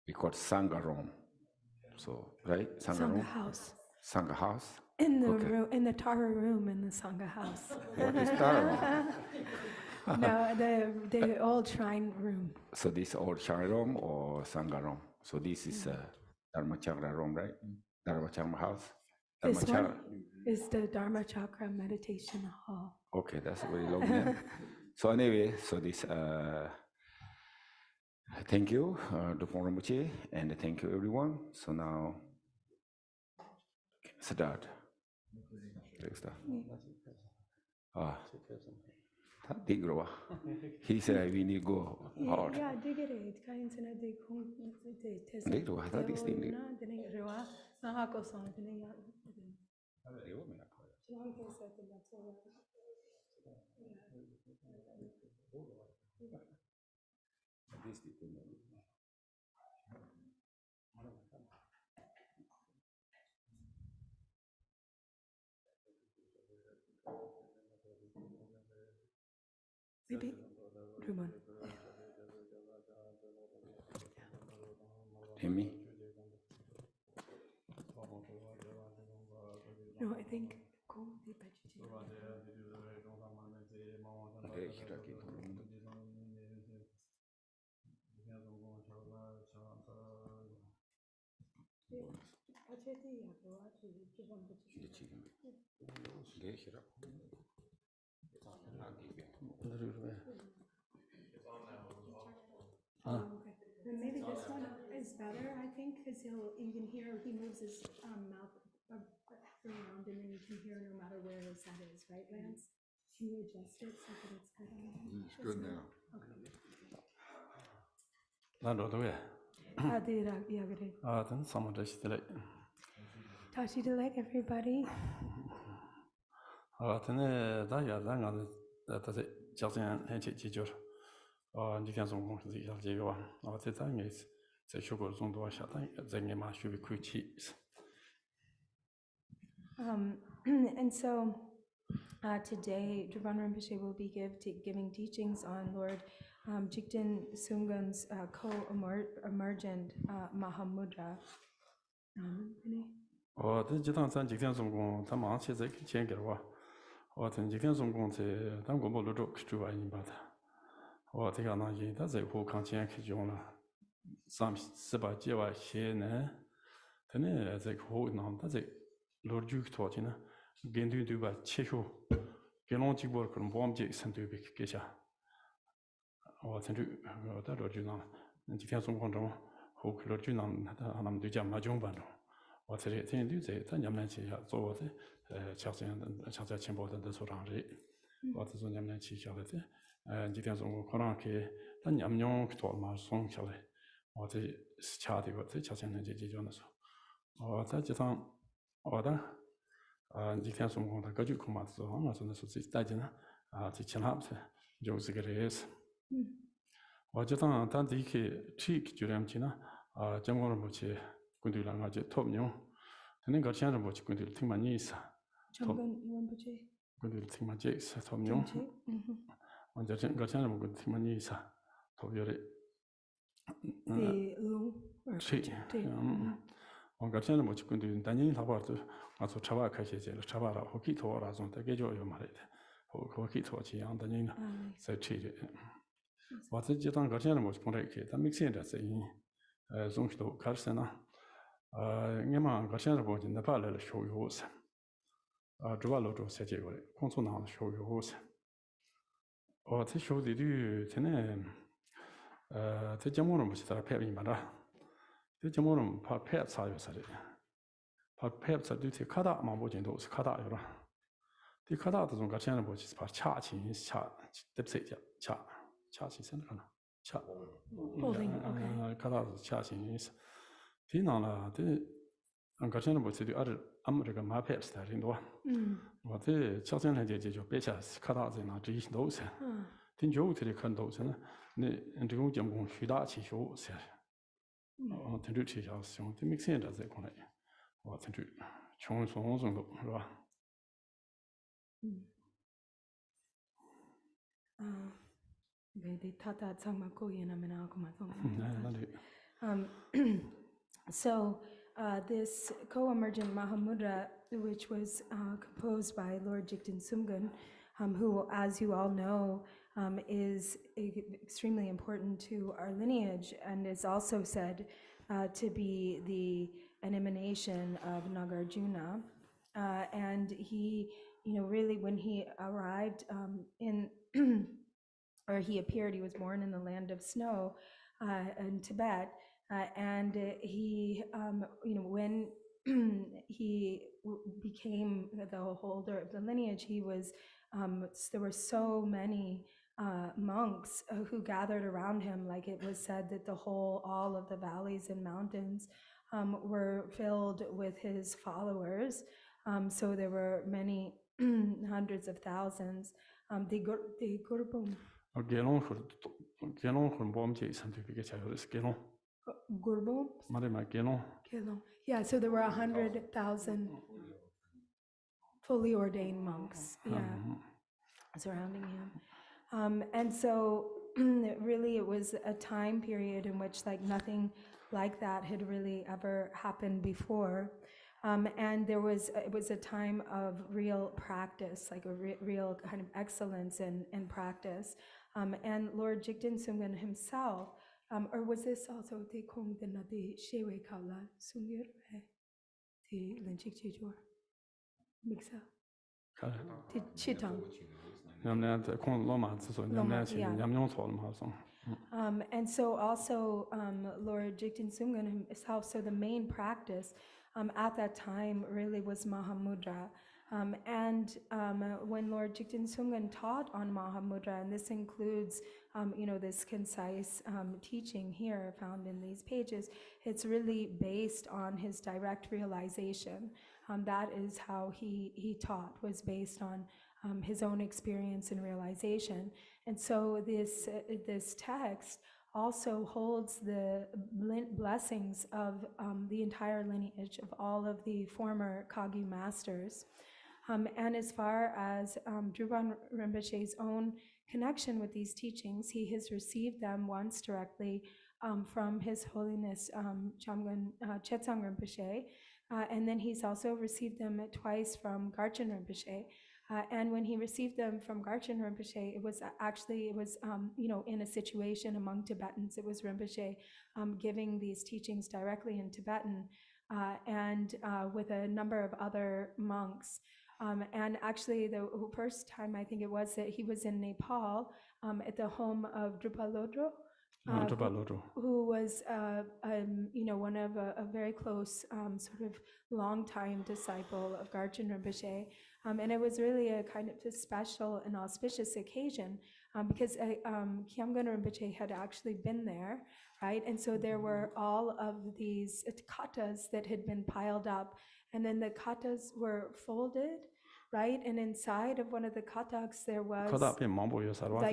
we call Sangha room. So, right? Sangha house. Sangha house? In the room, in the Tara room in the Sangha house. What is Tara room? No, the old shrine room. So this old shrine room or Sangha room? So this is Dharma Chakra room, right? Dharma Chakra house? This one is the Dharma Chakra meditation hall. Okay, that's a very long name. So anyway, so this, thank you, Dr. Rinpoche, and thank you everyone. So now, start. He said we need to go hard. Yeah, dig it. Kain sena dig hung test. Dig to that is thing. Maybe Ruman. Hear me? No, I think go Then maybe this one is better, I think, because you can hear he moves his mouth around, and then you can hear no matter where his head is, right, Lance? Can you adjust it so that it's good? It's good now. Okay. Tashi to like everybody. And so today, Dravan Rinpoche will be giving teachings on Lord Jigten Sungun's co-emergent Mahamudra. Um, so this co-emergent Mahamudra, which was composed by Lord Jigten Sumgun, who, as you all know, is extremely important to our lineage and is also said to be an emanation of Nagarjuna. And he, really when he arrived in, or he appeared, he was born in the land of snow in Tibet. And he, when he became the holder of the lineage, he was, there were so many monks who gathered around him. Like it was said that all of the valleys and mountains were filled with his followers. So there were many hundreds of thousands. The Gurbum. Gurbum? Yeah, so there were 100,000 fully ordained monks, surrounding him. And so really it was a time period in which like nothing like that had really ever happened before. And it was a time of real practice, like a real kind of excellence in practice. And Lord Jigten Sumgun himself, or was this also the Kong the Nadi Shewe Kala Sungir, the Linchik Chijor? Mixa? The Chitang. And so also Lord Jigten Sumgun himself, so the main practice at that time really was Mahamudra. And when Lord Jigten Sumgun taught on Mahamudra, and this includes, this concise teaching here found in these pages, it's really based on his direct realization. That is how he taught, was based on his own experience and realization. And so this text also holds the blessings of the entire lineage of all of the former Kagyu masters. And as far as Drupal Rinpoche's own connection with these teachings, he has received them once directly from His Holiness Chamgon Chetsang Rinpoche, and then he's also received them twice from Garchen Rinpoche. And when he received them from Garchen Rinpoche, it was in a situation among Tibetans. It was Rinpoche giving these teachings directly in Tibetan and with a number of other monks. And actually, the first time I think it was that he was in Nepal at the home of Drupal Lodro, who was, one of a very close, sort of long-time disciple of Garchen Rinpoche. And it was really a kind of a special and auspicious occasion because Kyamgun Rinpoche had actually been there, right? And so there were all of these katas that had been piled up, and then the katas were folded, right? And inside of one of the kataks, there was like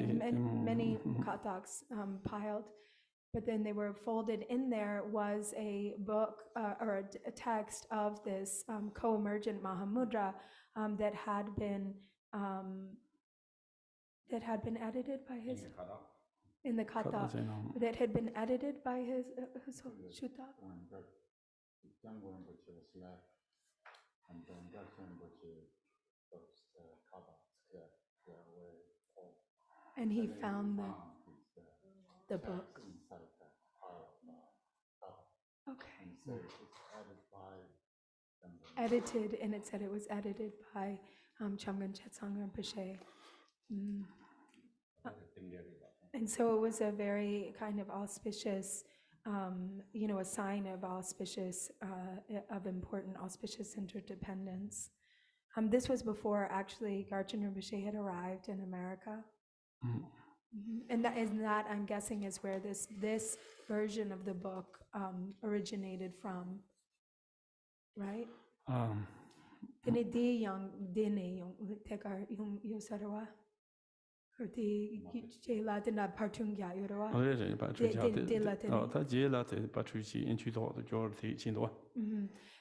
many kataks piled, but then they were folded. In there was a book or a text of this co-emergent Mahamudra that had been edited by his in the kata that had been edited by his Shuta. And he found the book. Okay. Edited, and it said it was edited by Chamgon Chetsang Rinpoche. And so it was a very kind of auspicious, a sign of auspicious, of important auspicious interdependence. This was before actually Garchen Rinpoche had arrived in America. And that I'm guessing is where this version of the book originated from, right?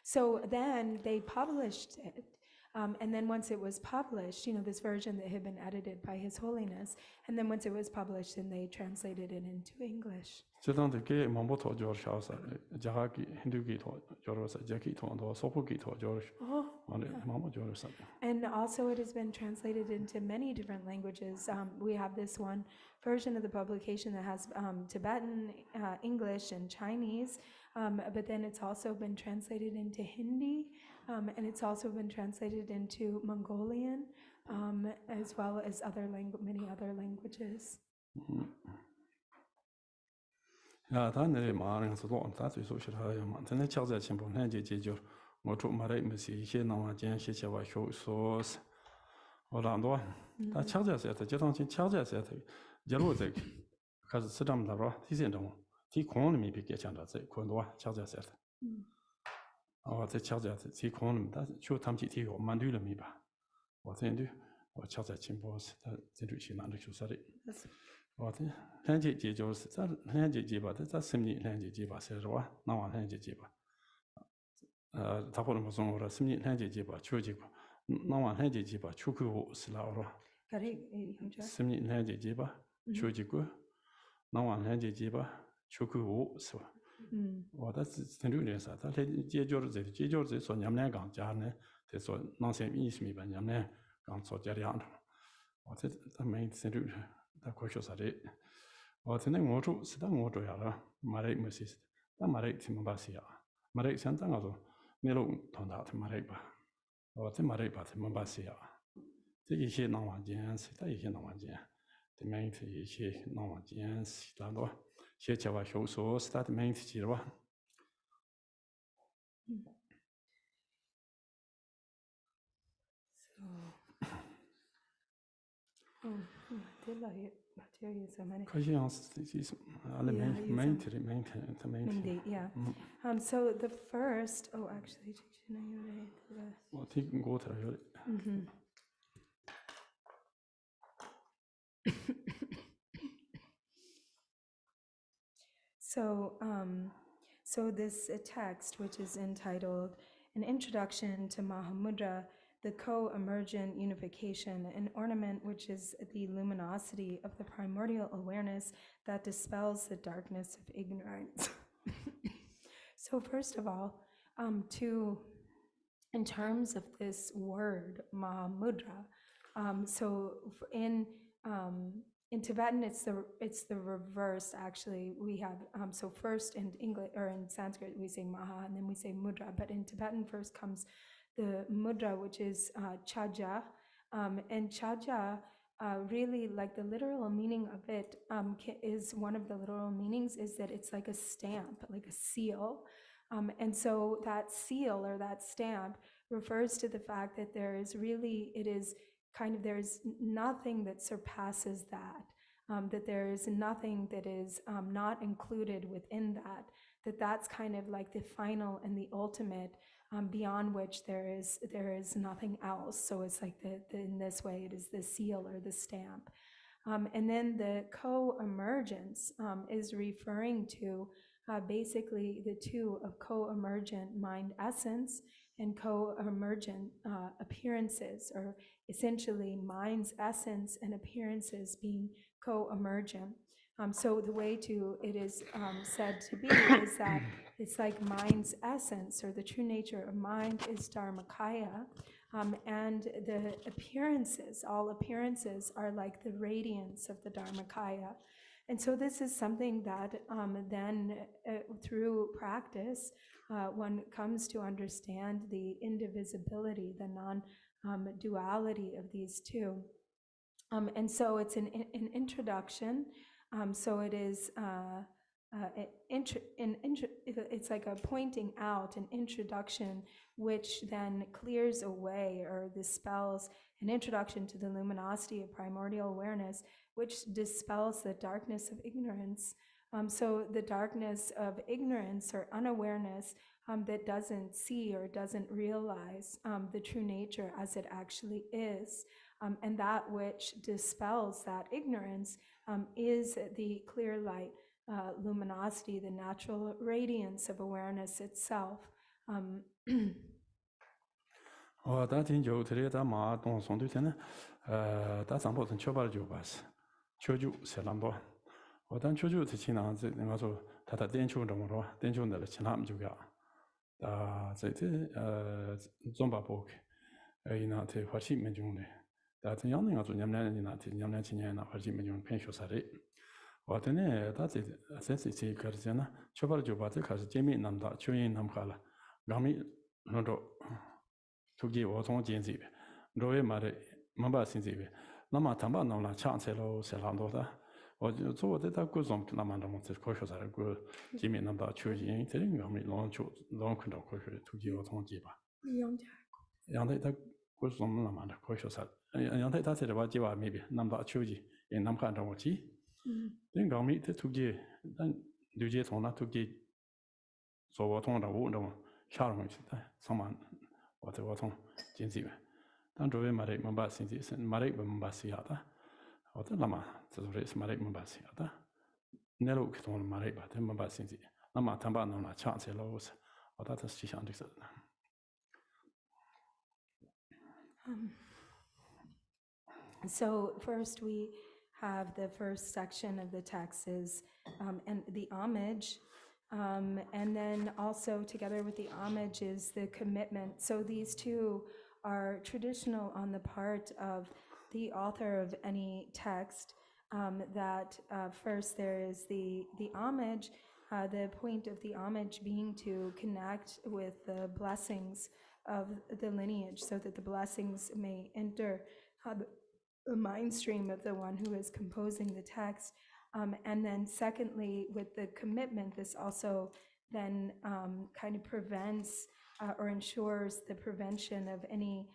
So then they published it, And then once it was published, this version that had been edited by His Holiness, and then once it was published, then they translated it into English. And also it has been translated into many different languages. We have this one version of the publication that has Tibetan, English, and Chinese, but then it's also been translated into Hindi, and it's also been translated into Mongolian, as well as many other languages. So the first, actually, so this text, which is entitled An Introduction to Mahamudra, the co-emergent unification, an ornament which is the luminosity of the primordial awareness that dispels the darkness of ignorance. So first of all, in terms of this word, Mahamudra, in Tibetan, it's the reverse. Actually, we have so first in English or in Sanskrit we say Maha and then we say Mudra, but in Tibetan first comes the Mudra, which is Chaja, and Chaja. Really, like the literal meaning of it is one of the literal meanings is that it's like a stamp, like a seal. And so that seal or that stamp refers to the fact that there's nothing that surpasses that, that there is nothing that is not included within that's kind of like the final and the ultimate, beyond which there is nothing else. So it's like in this way, it is the seal or the stamp. And then the co-emergence is referring to basically the two of co-emergent mind essence and co-emergent appearances, or essentially mind's essence and appearances being co-emergent. So the way it is said to be is that it's like mind's essence, or the true nature of mind is Dharmakaya, and the appearances, all appearances are like the radiance of the Dharmakaya. And so this is something that then through practice, one comes to understand the indivisibility, the non-duality of these two. And so it's an introduction. So it is it's like a pointing out, an introduction, which then clears away or dispels, an introduction to the luminosity of primordial awareness, which dispels the darkness of ignorance. So the darkness of ignorance or unawareness that doesn't see or doesn't realize the true nature as it actually is. And that which dispels that ignorance is the clear light, luminosity, the natural radiance of awareness itself. 다 진조 드레다 마 동송도 되네. 다 잠보던 초발죠 바스. 초주 셀람보. 단 초주 지치나 내가 저 다다 댄초 정도로 댄초는 지나면 주가. 다 저때 좀바보. 이나한테 화시면 중네. 다 전형은 아주 냠냠이나한테 냠냠 지냐나 화시면 중 펜쇼사리. 와테네 다지 센스지 거잖아. 초발죠 바스 가서 재미 남다 초인 남칼라. 감이 너도 투기 오송 진지be 로에 말에 mam바 신지be 나마 담바 나나 찬세로 셀란도다 어저 저데다 고좀 나만도 못해 코쇼사를 그 지미 남바 추진 되는 거미 론초 론콘도 코쇼 투기 오송 지바 양대다 고좀 나만도 코쇼사 양대다 세바 지바 미비 남바 추지 인 남칸도 못지 된 거미 투기 단 뉴제 통나 투기 소와 통다 우도 샤롱 있다 상만我从经济呗，但作为马来蒙巴经济是马来蒙巴西亚的，我的那么这是马来蒙巴西亚的，那路去从马来吧，他蒙巴经济，那么他把弄了抢起来了是，我打他是想这个的。So first we have the first section of the text is and the homage. And then also together with the homage is the commitment. So these two are traditional on the part of the author of any text, that first there is the homage, the point of the homage being to connect with the blessings of the lineage so that the blessings may enter the mind stream of the one who is composing the text. And then secondly, with the commitment, this also then kind of prevents or ensures the prevention of any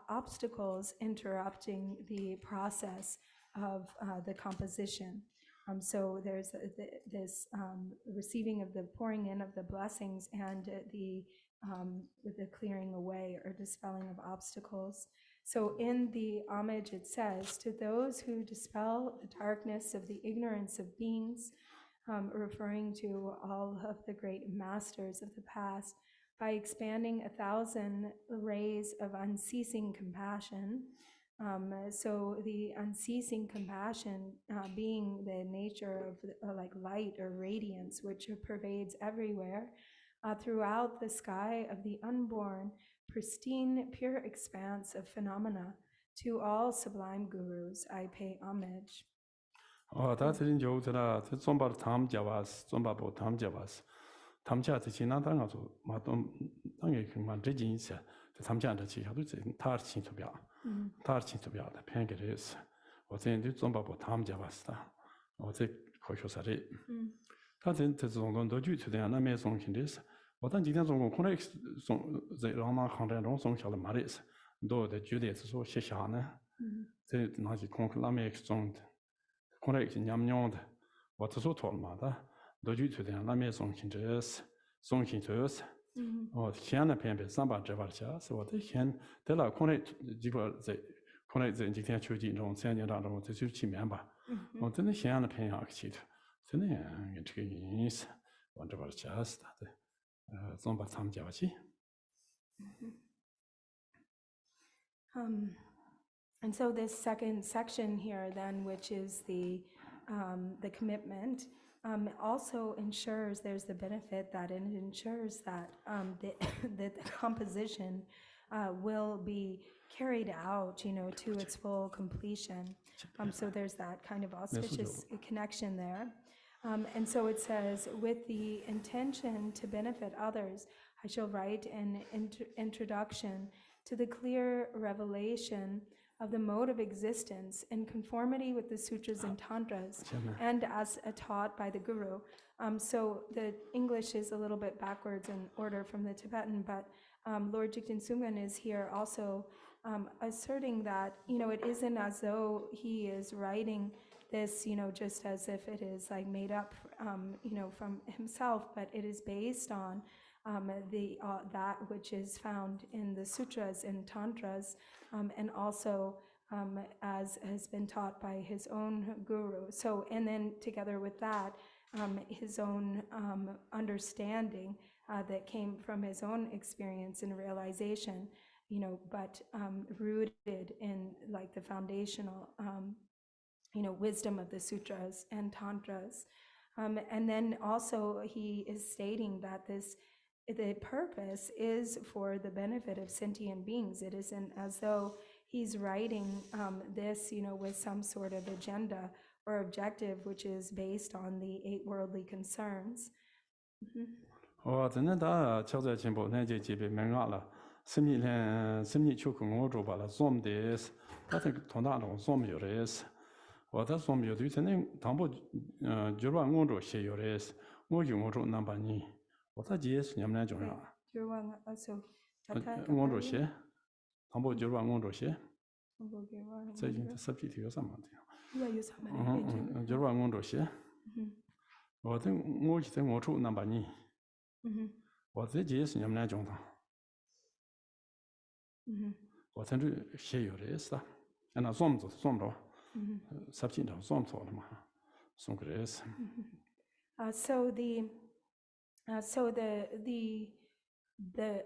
obstacles interrupting the process of the composition. So there's this receiving of the pouring in of the blessings and the clearing away or dispelling of obstacles. So in the homage, it says, to those who dispel the darkness of the ignorance of beings, referring to all of the great masters of the past, by expanding 1,000 rays of unceasing compassion. So the unceasing compassion being the nature of like light or radiance, which pervades everywhere throughout the sky of the unborn, pristine, pure expanse of phenomena. To all sublime gurus, I pay homage. that's in Jotara, the Zomba Tam Javas, Zombabo Tam Javas, Tamcha, the Chinatanga, Matom, Tangiman Regins, the Tamjan, the Chihadu, Tarchin to be out, Tarchin to be out, the Pangaris, or then the Zombabo Tam Javasta, or the Koshosari. That's in the Zongon Doju to the Anamazon Kindis. 我但今天总共可能在让那航站中送下了马里斯，都在举例是说写下呢，在那些空那么中的，可能是娘娘的，我这说错了嘛的，都举出的那么送进这是，送进这是，现在偏偏上班这块下是我的现，得了可能几个在，可能在今天秋季中3年当中这就去面吧，我真的现在偏下去的，真的这个意思，我这块下是的。 Zomba Tam Javachi. And so this second section here then, which is the commitment, also ensures there's the benefit that it ensures that the composition will be carried out, to its full completion. So there's that kind of auspicious connection there. And so it says, with the intention to benefit others, I shall write an introduction to the clear revelation of the mode of existence in conformity with the sutras and tantras, and as taught by the Guru. So the English is a little bit backwards in order from the Tibetan, but Lord Jigten Sumgön is here also asserting that, it isn't as though he is writing this, just as if it is like made up, from himself, but it is based on that which is found in the sutras and tantras, and also as has been taught by his own guru. So, and then together with that, his own understanding that came from his own experience and realization. but rooted in like the foundational, wisdom of the sutras and tantras. And then also he is stating that the purpose is for the benefit of sentient beings. It isn't as though he's writing this, with some sort of agenda or objective, which is based on the 8 worldly concerns. So the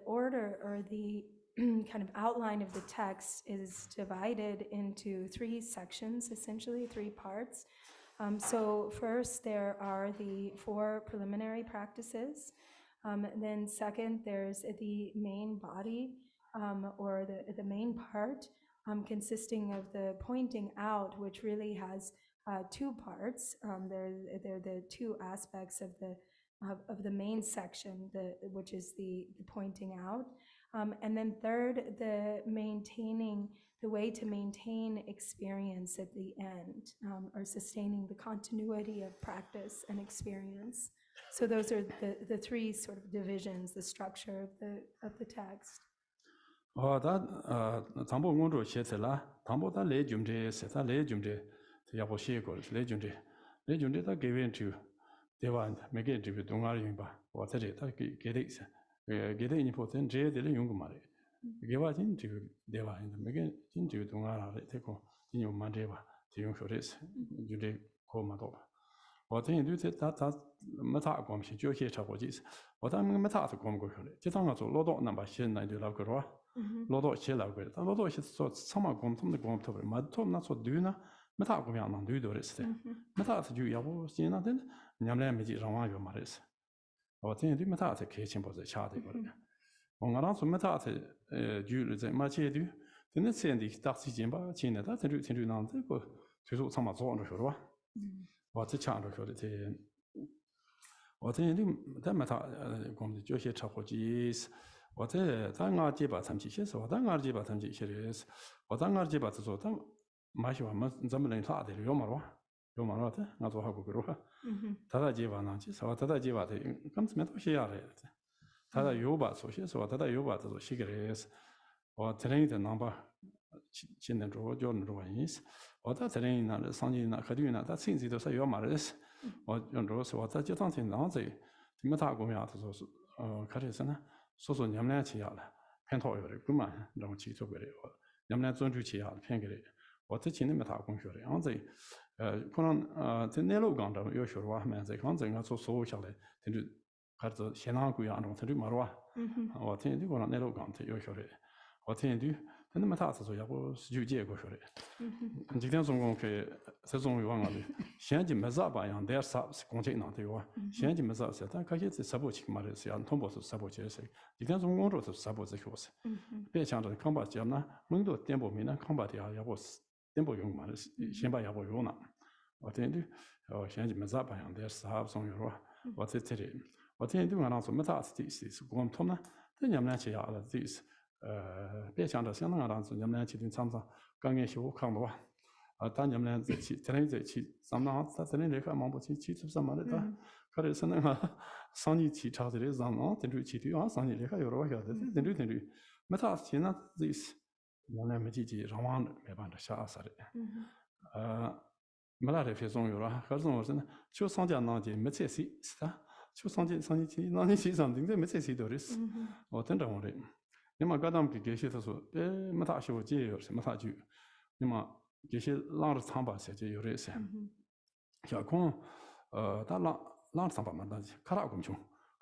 order or the kind of outline of the text is divided into 3 sections, essentially 3 parts. So first there are the 4 preliminary practices. Then second, there's the main body, or the main part, consisting of the pointing out, which really has 2 parts. They're the 2 aspects of the main section, which is the pointing out. And then third, the way to maintain experience at the end, or sustaining the continuity of practice and experience. So those are the 3 sort of divisions, the structure of the text.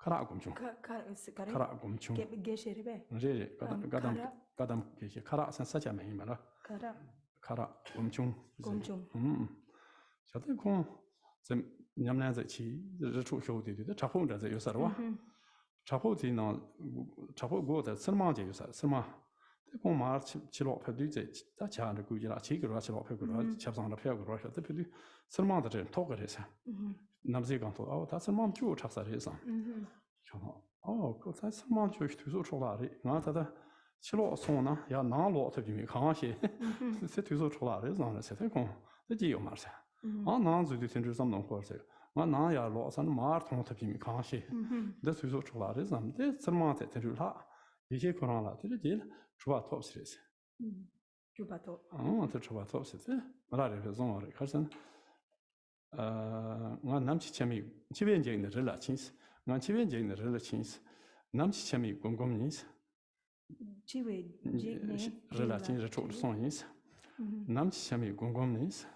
Kara gomchung. Kara gomchung. Re gadam kara san sacha me imara. Kara gomchung. Shate kong zem nyamna za chi richu shou de chapo za yosarwa. Chapo ti na chapo go da serma je yosar serma. De kong mar chilo phedu je ta cha de gu jira chi gro chilo phe gro chapsang da phe gro shate phedu serma da je to gre sa. Namzi gang to ta serma ju chapsa re sa. 그 사실만 저 뒤서 초라리 나타다 치료 손나 야 나로 어떻게 강하시 세 뒤서 초라리 나는 세대고 되지요 말사 아 나한테도 진짜 좀 너무 거세 아 나야 로산 마르 통어떻게 강하시 데 뒤서 초라리 남데 설마한테 들으라 이게 그러나 들지 좋아 톱스레스 주바토 또 좋아 톱스레스 말아래 그래서 가선 나 남치 재미 집에 있는 rel라 친스 난 집에 있는 rel라 친스 남치 재미 곰곰니스 집에 rel라 친스 초르송니스 남치 재미 곰곰니스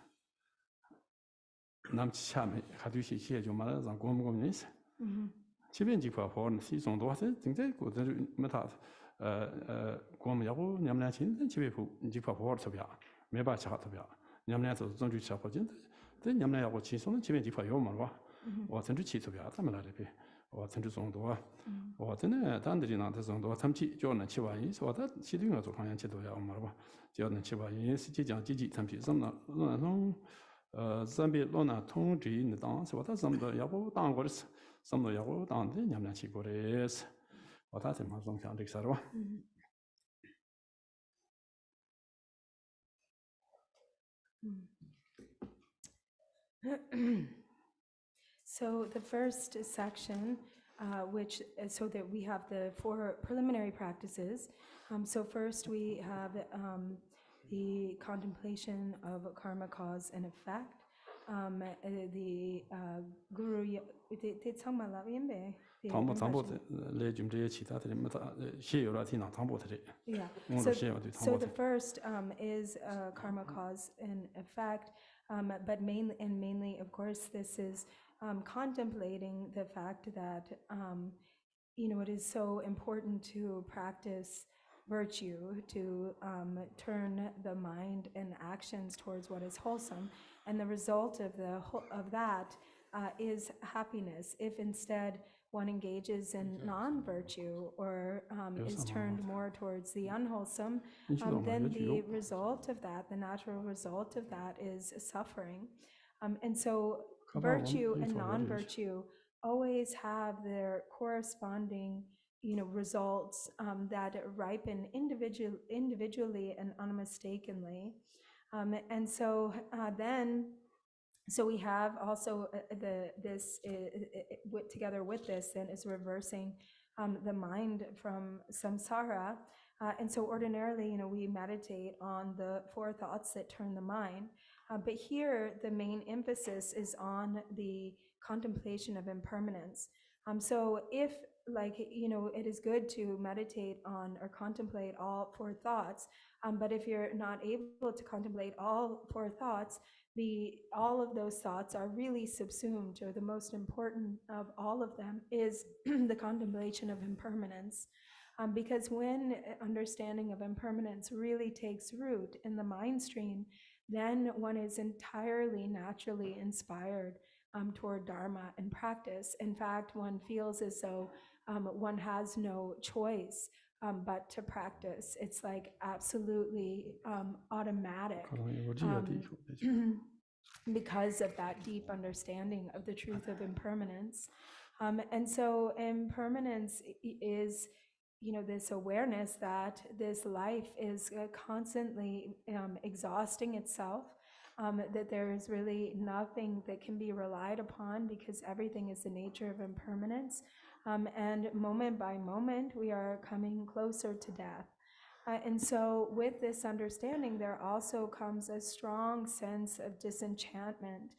남치 재미 가두시 시에 좀 말아서 곰곰니스 집에 있는 파포는 시종도 하세 굉장히 고들 메타 곰야고 냠나친 집에 파포 저비야 매바 차가도비야 냠나서 존주 차포진 그 냠나야고 치소는 집에 디파 요만와 와 전주 치소비야 담라레비 와 전주 정도와 와 전에 단들이나 정도와 참치 조는 치와이 소다 시딩을 做 방향 치도야 엄마와 조는 치와이 시지장 지지 참치 섬나 동 zambi lona 통지 당 소다 섬도 야고 당 거스 섬도 야고 당데 냠나 치고레스 와다 좀 방송 상 릭사로 So the first section, so that we have the 4 preliminary practices. So first we have the contemplation of karma cause and effect. The guru Yeah. So the first is karma cause and effect, but mainly, of course, this is contemplating the fact that it is so important to practice virtue, to turn the mind and actions towards what is wholesome, and the result of that is happiness. If instead one engages in non-virtue or is turned more towards the unwholesome, then the result of that, the natural result of that, is suffering. And so virtue and non-virtue always have their corresponding results that ripen individually and unmistakenly. And so so we have also together with this then is reversing the mind from samsara. And so ordinarily, we meditate on the 4 thoughts that turn the mind. But here, the main emphasis is on the contemplation of impermanence. So if, it is good to meditate on or contemplate all 4 thoughts, but if you're not able to contemplate all 4 thoughts, all of those thoughts are really subsumed, or the most important of all of them is the contemplation of impermanence. Because when understanding of impermanence really takes root in the mind stream, then one is entirely naturally inspired toward Dharma and practice. In fact, one feels as though one has no choice but to practice. It's like absolutely automatic because of that deep understanding of the truth of impermanence. And so impermanence is this awareness that this life is constantly exhausting itself, that there is really nothing that can be relied upon because everything is the nature of impermanence. And moment by moment, we are coming closer to death. And so with this understanding, there also comes a strong sense of disenchantment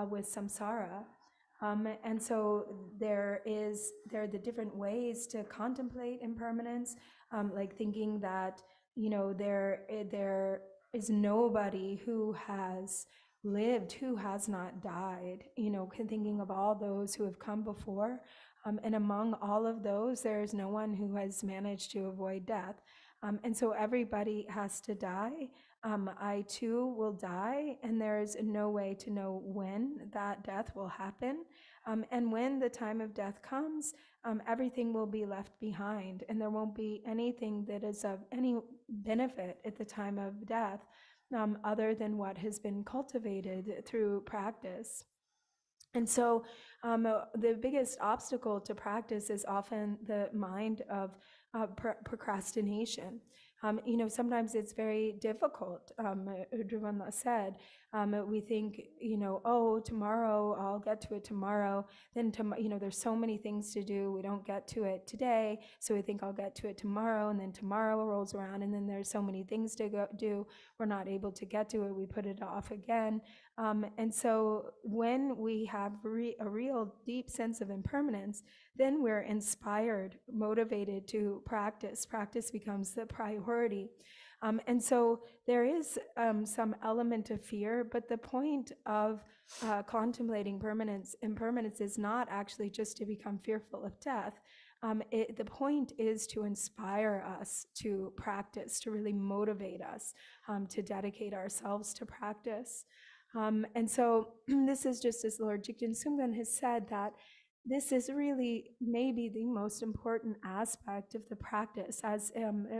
with samsara. And so there are the different ways to contemplate impermanence, like thinking that there is nobody who has lived, who has not died? Thinking of all those who have come before. And among all of those, there is no one who has managed to avoid death. And so everybody has to die. I too will die, and there's no way to know when that death will happen. And when the time of death comes, everything will be left behind, and there won't be anything that is of any benefit at the time of death, other than what has been cultivated through practice. And so the biggest obstacle to practice is often the mind of procrastination. Sometimes it's very difficult. Drivana said, we think, oh, tomorrow, I'll get to it tomorrow. Then, there's so many things to do. We don't get to it today. So we think I'll get to it tomorrow. And then tomorrow rolls around. And then there's so many things to go do. We're not able to get to it. We put it off again. And so when we have a real deep sense of impermanence, then we're inspired, motivated to practice. Practice becomes the priority. And so there is some element of fear, but the point of contemplating impermanence is not actually just to become fearful of death. The point is to inspire us to practice, to really motivate us to dedicate ourselves to practice. And so this is just as Lord Jigten Sumgön has said, that this is really maybe the most important aspect of the practice, as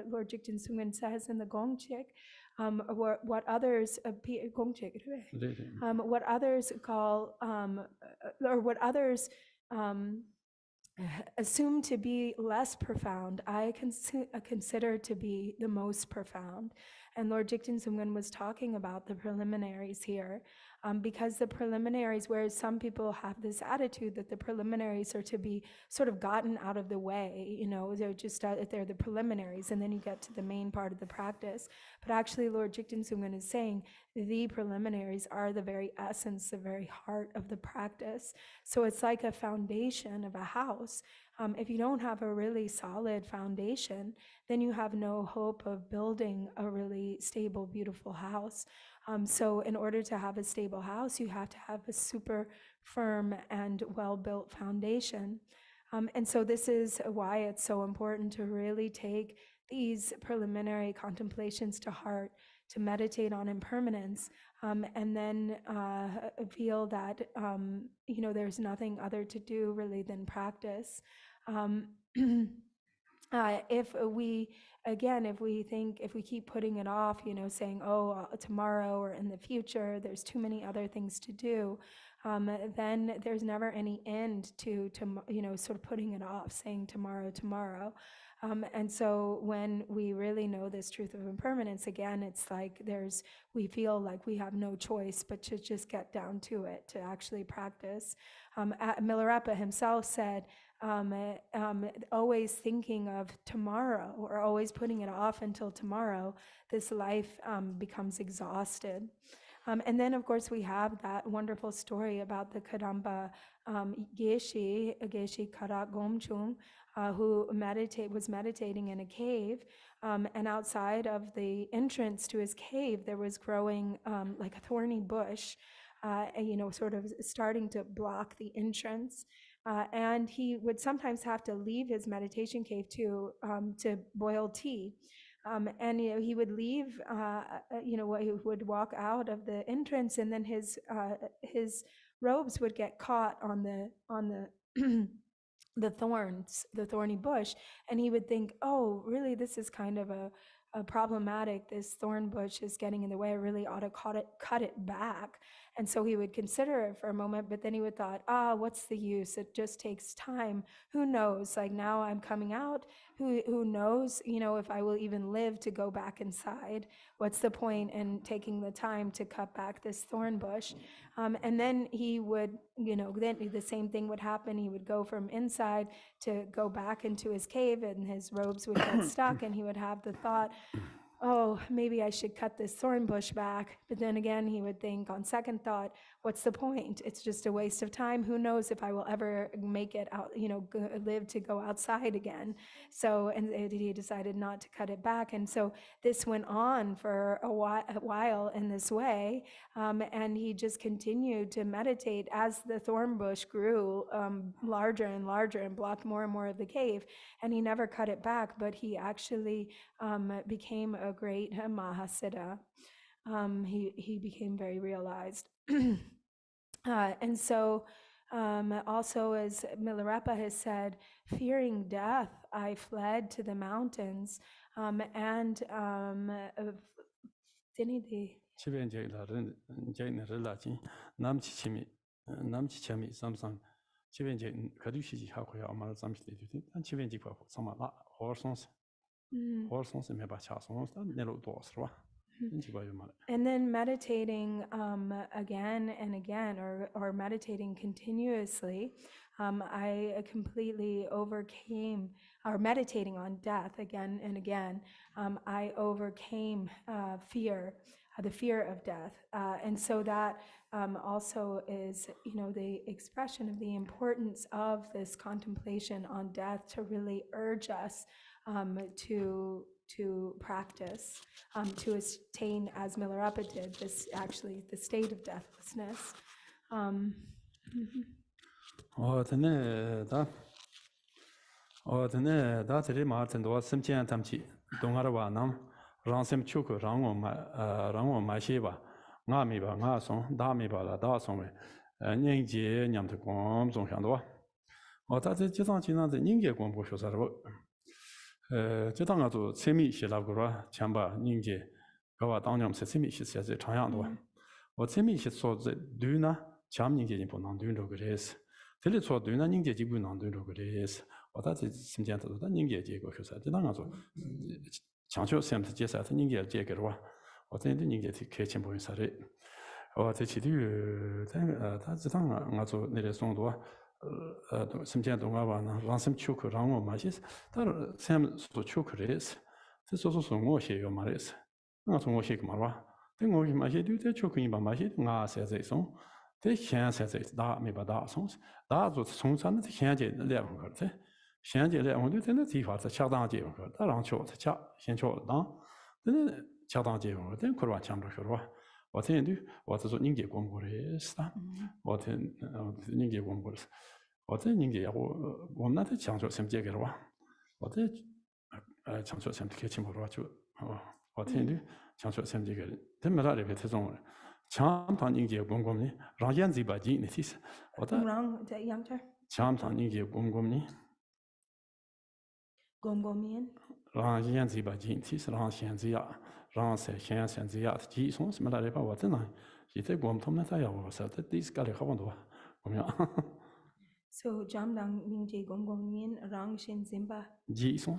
Lord Jigten Sumgön says in the Gongchik, what others what others call or what others assume to be less profound, I consider to be the most profound. And Lord Jigten Sumgön was talking about the preliminaries here, because the preliminaries, whereas some people have this attitude that the preliminaries are to be sort of gotten out of the way, they're just they're the preliminaries, and then you get to the main part of the practice. But actually, Lord Jigten Sumgön is saying the preliminaries are the very essence, the very heart of the practice. So it's like a foundation of a house. If you don't have a really solid foundation, then you have no hope of building a really stable, beautiful house. So in order to have a stable house, you have to have a super firm and well-built foundation. And so this is why it's so important to really take these preliminary contemplations to heart, to meditate on impermanence, and then feel that, there's nothing other to do really than practice. If we keep putting it off, saying, oh, tomorrow or in the future, there's too many other things to do, then there's never any end to sort of putting it off, saying tomorrow. And so when we really know this truth of impermanence, again, it's like we feel like we have no choice but to just get down to it, to actually practice. Milarepa himself said, always thinking of tomorrow or always putting it off until tomorrow, this life becomes exhausted. And then, of course, we have that wonderful story about the Kadamba Geshe Karak Gomchung, who was meditating in a cave, and outside of the entrance to his cave, there was growing like a thorny bush, sort of starting to block the entrance. And he would sometimes have to leave his meditation cave to boil tea. And he would leave, he would walk out of the entrance, and then his robes would get caught on the the thorny bush, and he would think, oh, really, this is kind of a problematic. This thorn bush is getting in the way. I really ought to cut it back. And so he would consider it for a moment, but then he would thought, what's the use? It just takes time. Who knows? Like, now I'm coming out. Who knows, if I will even live to go back inside? What's the point in taking the time to cut back this thorn bush? And then he would, then the same thing would happen. He would go from inside to go back into his cave, and his robes would get stuck, and he would have the thought, oh, maybe I should cut this thorn bush back. But then again, he would think on second thought, what's the point? It's just a waste of time. Who knows if I will ever make it out, live to go outside again. So, and he decided not to cut it back. And so this went on for a while in this way. And he just continued to meditate as the thorn bush grew larger and larger and blocked more and more of the cave. And he never cut it back, but he actually became a great Mahasiddha. He became very realized. And so also, as Milarepa has said, fearing death, I fled to the mountains. And then meditating again and again, or meditating continuously, I completely overcame, or meditating on death again and again, I overcame fear, the fear of death. And so that also is, the expression of the importance of this contemplation on death to really urge us to practice, to attain, as Milarepa did, this actually the state of deathlessness. So Jamdang Mingje Gongong Nien Rang Shin Zimba Jason.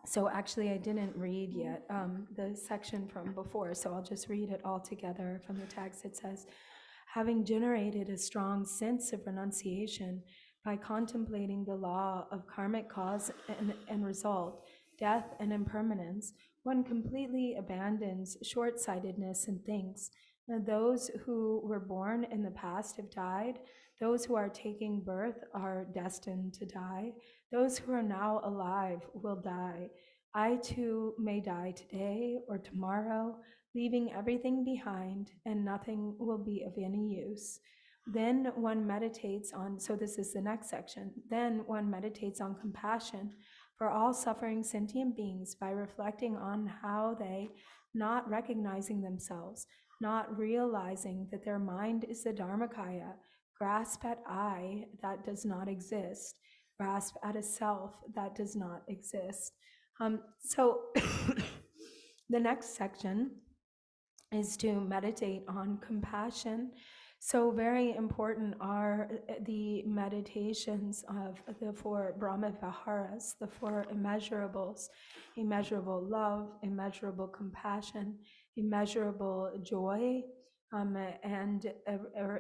So actually, I didn't read yet the section from before, so I'll just read it all together from the text. It says, having generated a strong sense of renunciation by contemplating the law of karmic cause and result, death and impermanence, one completely abandons short-sightedness and thinks, those who were born in the past have died. Those who are taking birth are destined to die. Those who are now alive will die. I too may die today or tomorrow, leaving everything behind, and nothing will be of any use. Then one meditates on, so this is the next section, then one meditates on compassion for all suffering sentient beings by reflecting on how they, not recognizing themselves, not realizing that their mind is the Dharmakaya, grasp at I that does not exist, grasp at a self that does not exist. So the next section is to meditate on compassion. So very important are the meditations of the four Brahma Viharas, the four immeasurables: immeasurable love, immeasurable compassion, immeasurable joy, and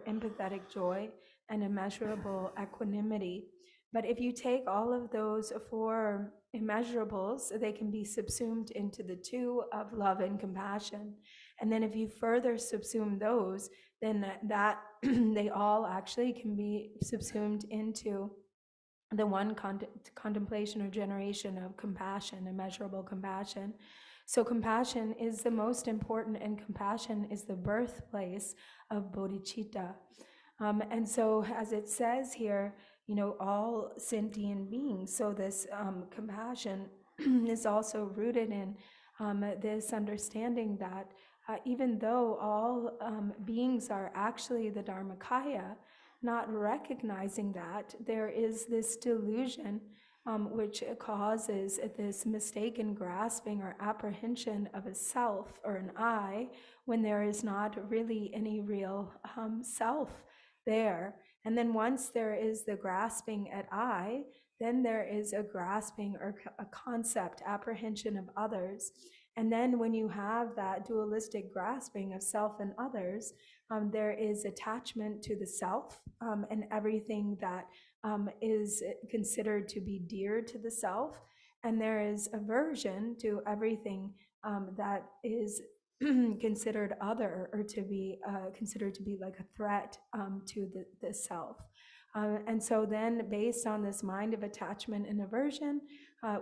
empathetic joy, and immeasurable equanimity. But if you take all of those 4 immeasurables, they can be subsumed into the 2 of love and compassion. And then if you further subsume those, then that they all actually can be subsumed into the one contemplation or generation of compassion, immeasurable compassion. So compassion is the most important, and compassion is the birthplace of bodhicitta. And so, as it says here, all sentient beings. So this compassion is also rooted in this understanding that even though all beings are actually the Dharmakaya, not recognizing that there is this delusion which causes this mistaken grasping or apprehension of a self or an I, when there is not really any real self there. And then once there is the grasping at I, then there is a grasping or a concept, apprehension of others. And then when you have that dualistic grasping of self and others, there is attachment to the self and everything that is considered to be dear to the self. And there is aversion to everything that is considered other, or to be considered to be like a threat to the self. And so then, based on this mind of attachment and aversion,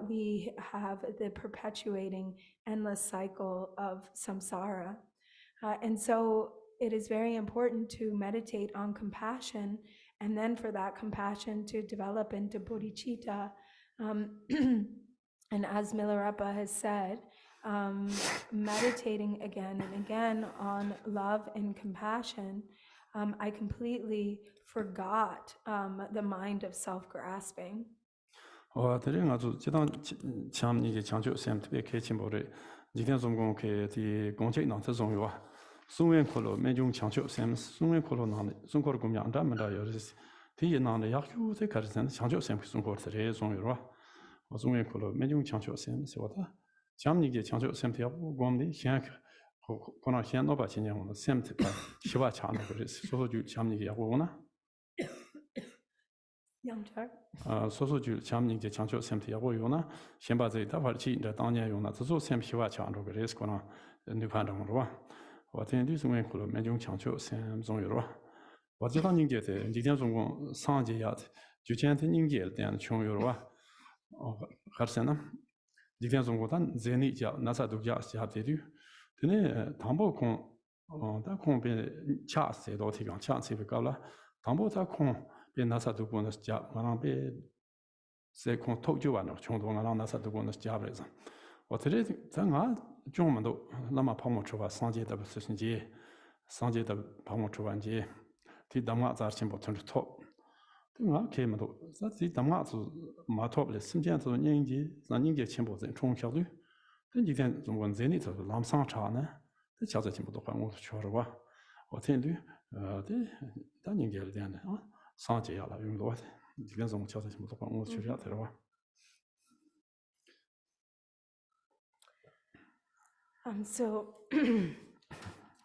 we have the perpetuating endless cycle of samsara. And so it is very important to meditate on compassion, and then for that compassion to develop into bodhicitta. And as Milarepa has said, meditating again and again on love and compassion, I completely forgot the mind of self-grasping. Tērē ngā tsū jidāng chāma nīgī chāngchū sēm tibē kē chīmbō rē, jīgdiān sōm gōng kē tī gōng chēk nāng tā zōng yuwa, sōngwēn kōlō mē jōng chāngchū sēm, sōngwēn kōlō nāng sōng kōr gōm yāng dā mē dā yō rē sī, tī yī nāng yāk yū tē kā rē sēn chāngchū sēm kī sōng kōr tē rē zōng yuwa, sōngwēn kōlō mē jōng chāngchū sēm sī wā tā, chāma nīgī chāngchū sēm tī yā bō gōm dī xiān kō nā xiān nō bā chī nyā ngō sēm tī pā xīwā chā nō kō rē sī, sō sō jū chāma nīgī yā bō gō na. 소소 줄 참닝제 창조 샘트 야고 요나 셴바제 다발치 인다 당년 요나 저소 샘 희와 창조 그래서 거나 뉴판정으로 와 와텐디 중에 콜로 매중 창조 샘 종요로 와지단 닝제데 지단 종공 상제야 주첸테 닝제 대한 총요로 와 가르세나 지단 종고단 제니자 나사도야 시합데디 드네 담보콘 다 콘베 차세도 티강 차세베 가라 담보다 콘 나사 두고는 자 마랑베 세콘 토주와노 총동랑 나사 두고는 자브레자 어떻게 장아 좀만도 나마 파모초바 상제다 버스신지 상제다 파모초반지 디담아 자르신 버튼 토 등아 케마도 자지 담아서 마토블 심지한도 년인지 난인게 첨보전 총效率 等几天 中国 제니서 람상차네 그 자자 첨보도 방어 초르와 어텐디 데 단인게 되네 상제야 라 용도 지금 좀 찾아 좀 더 방어 추리야 들어와 So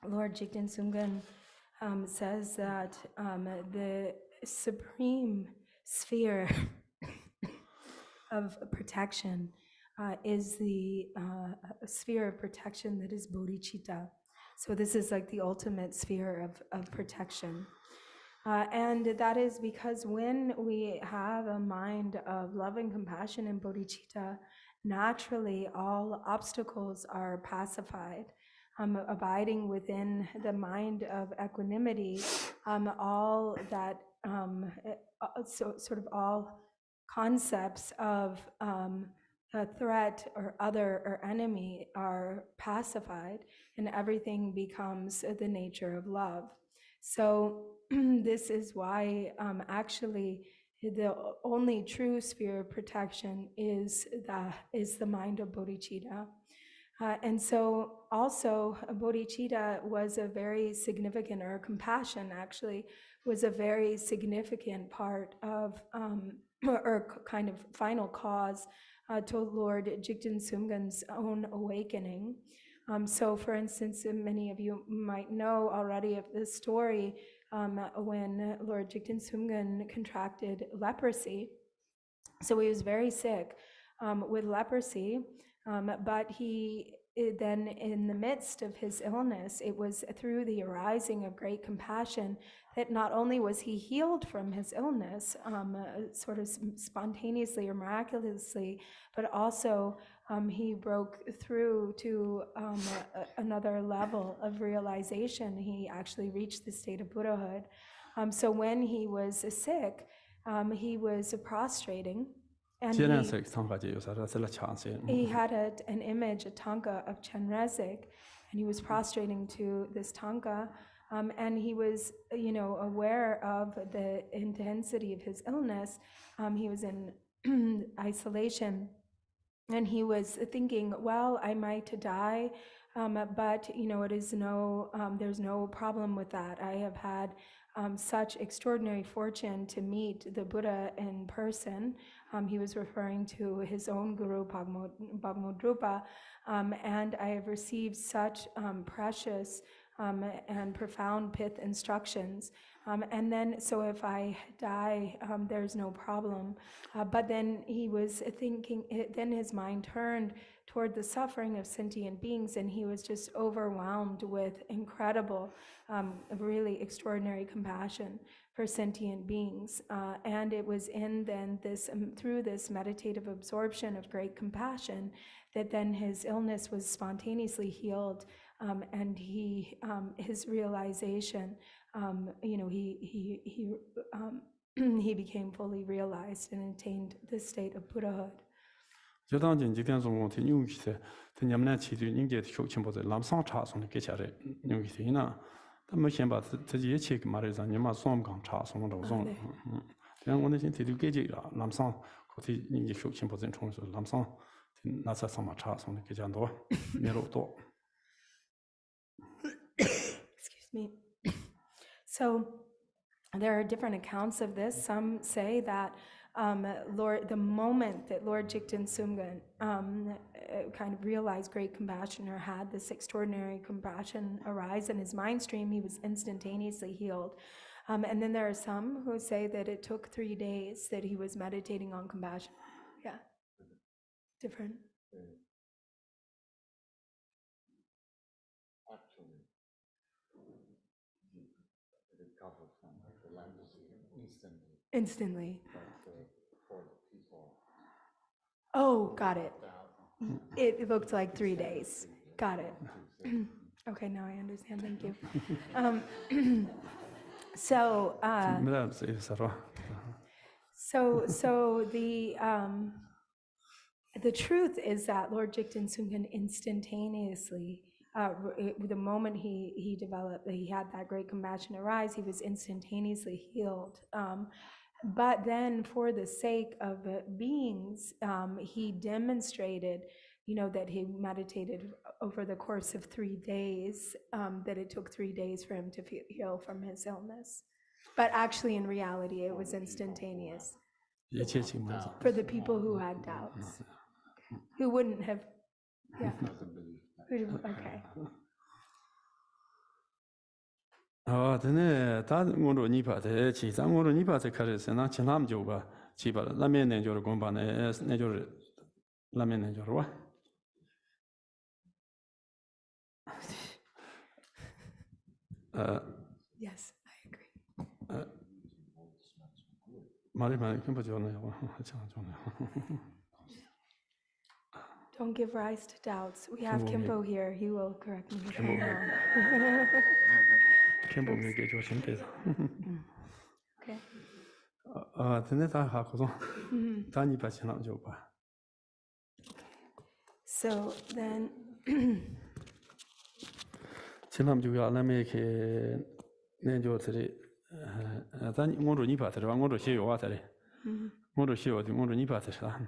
Lord Jigten Sumgön says that the supreme sphere of protection is the sphere of protection that is bodhicitta. So this is like the ultimate sphere of protection. And that is because when we have a mind of love and compassion and bodhicitta, naturally all obstacles are pacified. Abiding within the mind of equanimity, all that, sort of all concepts of a threat or other or enemy are pacified, and everything becomes the nature of love. So this is why actually the only true sphere of protection is the mind of bodhicitta. And so also bodhicitta was a very significant, or compassion actually was a very significant part of, or kind of final cause to Lord Jigten Sumgön's own awakening. So for instance, many of you might know already of this story when Lord Jigten Sumgön contracted leprosy. So he was very sick with leprosy, but then in the midst of his illness, it was through the arising of great compassion that not only was he healed from his illness, sort of spontaneously or miraculously, but also he broke through to another level of realization. He actually reached the state of Buddhahood. So when he was sick, he was prostrating, and he had an image, a tanka of Chenrezig, and he was prostrating to this tanka, and he was, aware of the intensity of his illness. He was in isolation, and he was thinking, well, I might die, but it is there's no problem with that. I have had such extraordinary fortune to meet the Buddha in person. He was referring to his own guru, Mahamudra, and I have received such precious and profound pith instructions. And then, so if I die, there's no problem. But then he was thinking, then his mind turned toward the suffering of sentient beings, and he was just overwhelmed with incredible, really extraordinary compassion for sentient beings. And it was in then this, through this meditative absorption of great compassion, that then his illness was spontaneously healed, and his realization, he became fully realized and attained the state of Buddhahood. Excuse me. So there are different accounts of this. Some say that the moment that Lord Jigten Sumgön kind of realized great compassion, or had this extraordinary compassion arise in his mind stream, he was instantaneously healed. And then there are some who say that it took 3 days that he was meditating on compassion. Yeah, different. Actually, he recovered from the leprosy instantly. But for the people. Oh, got it. It looked like 3 days. Got it. Okay, now I understand. Thank you. So the truth is that Lord Jigten Sumgön instantaneously, the moment he had that great compassion arise, he was instantaneously healed. But then, for the sake of beings, he demonstrated, that he meditated over the course of 3 days, that it took 3 days for him to heal from his illness. But actually, in reality, it was instantaneous. For the people who had doubts, who wouldn't have, yeah. Okay. Tene ta ngoro nipa te chi za ngoro nipa te kare se na chenam jo ba chi ba la me ne jo gomba ne jo la me ne jo wa Yes, I agree. mari kimpa jo ne wa chang jo ne. Don't give rise to doubts. We have Kimpo here. He will correct me if I'm wrong. Kimpo me ge jo shin pe. Okay. Tene ta ha ko ta ni pa chenam jo ba. So then chenam jo ya la me ke ne jo tere ta ngoro ni pa tere wa ngoro she yo wa tere. Ngoro she yo di ngoro ni pa tere sa.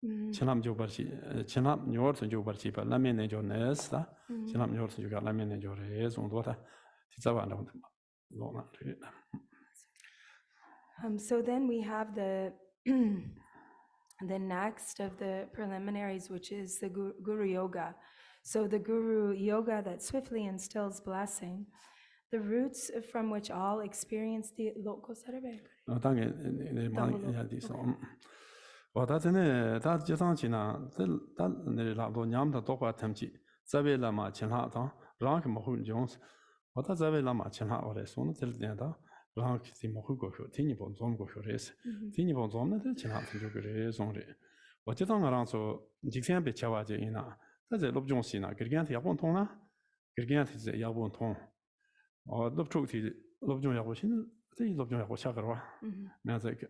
Chenam jo bar chi chenam nyor so jo bar chi pa la me ne jo ne sa. Chenam nyor so jo la me ne jo re zong do ta. Ti za wa na lo na re. So then we have the next of the preliminaries, which is the Guru Yoga. So the Guru Yoga that swiftly instills blessing, the roots from which all experience the local sarabek. 我他真的他就上去呢，这他那拉多娘们的多话他们去，这边了嘛，其他当让他们会用，我他这边了嘛，其他我来说呢，这里点的让他们会过去，听你不做过去的是，听你不做呢，这其他他就过来送的。我就当个人说，今天别吃话就赢了，他在录中西呢，给人家要不通了，给人家是要不通，我录出去录中要不行，这录中要不下个话，那这个。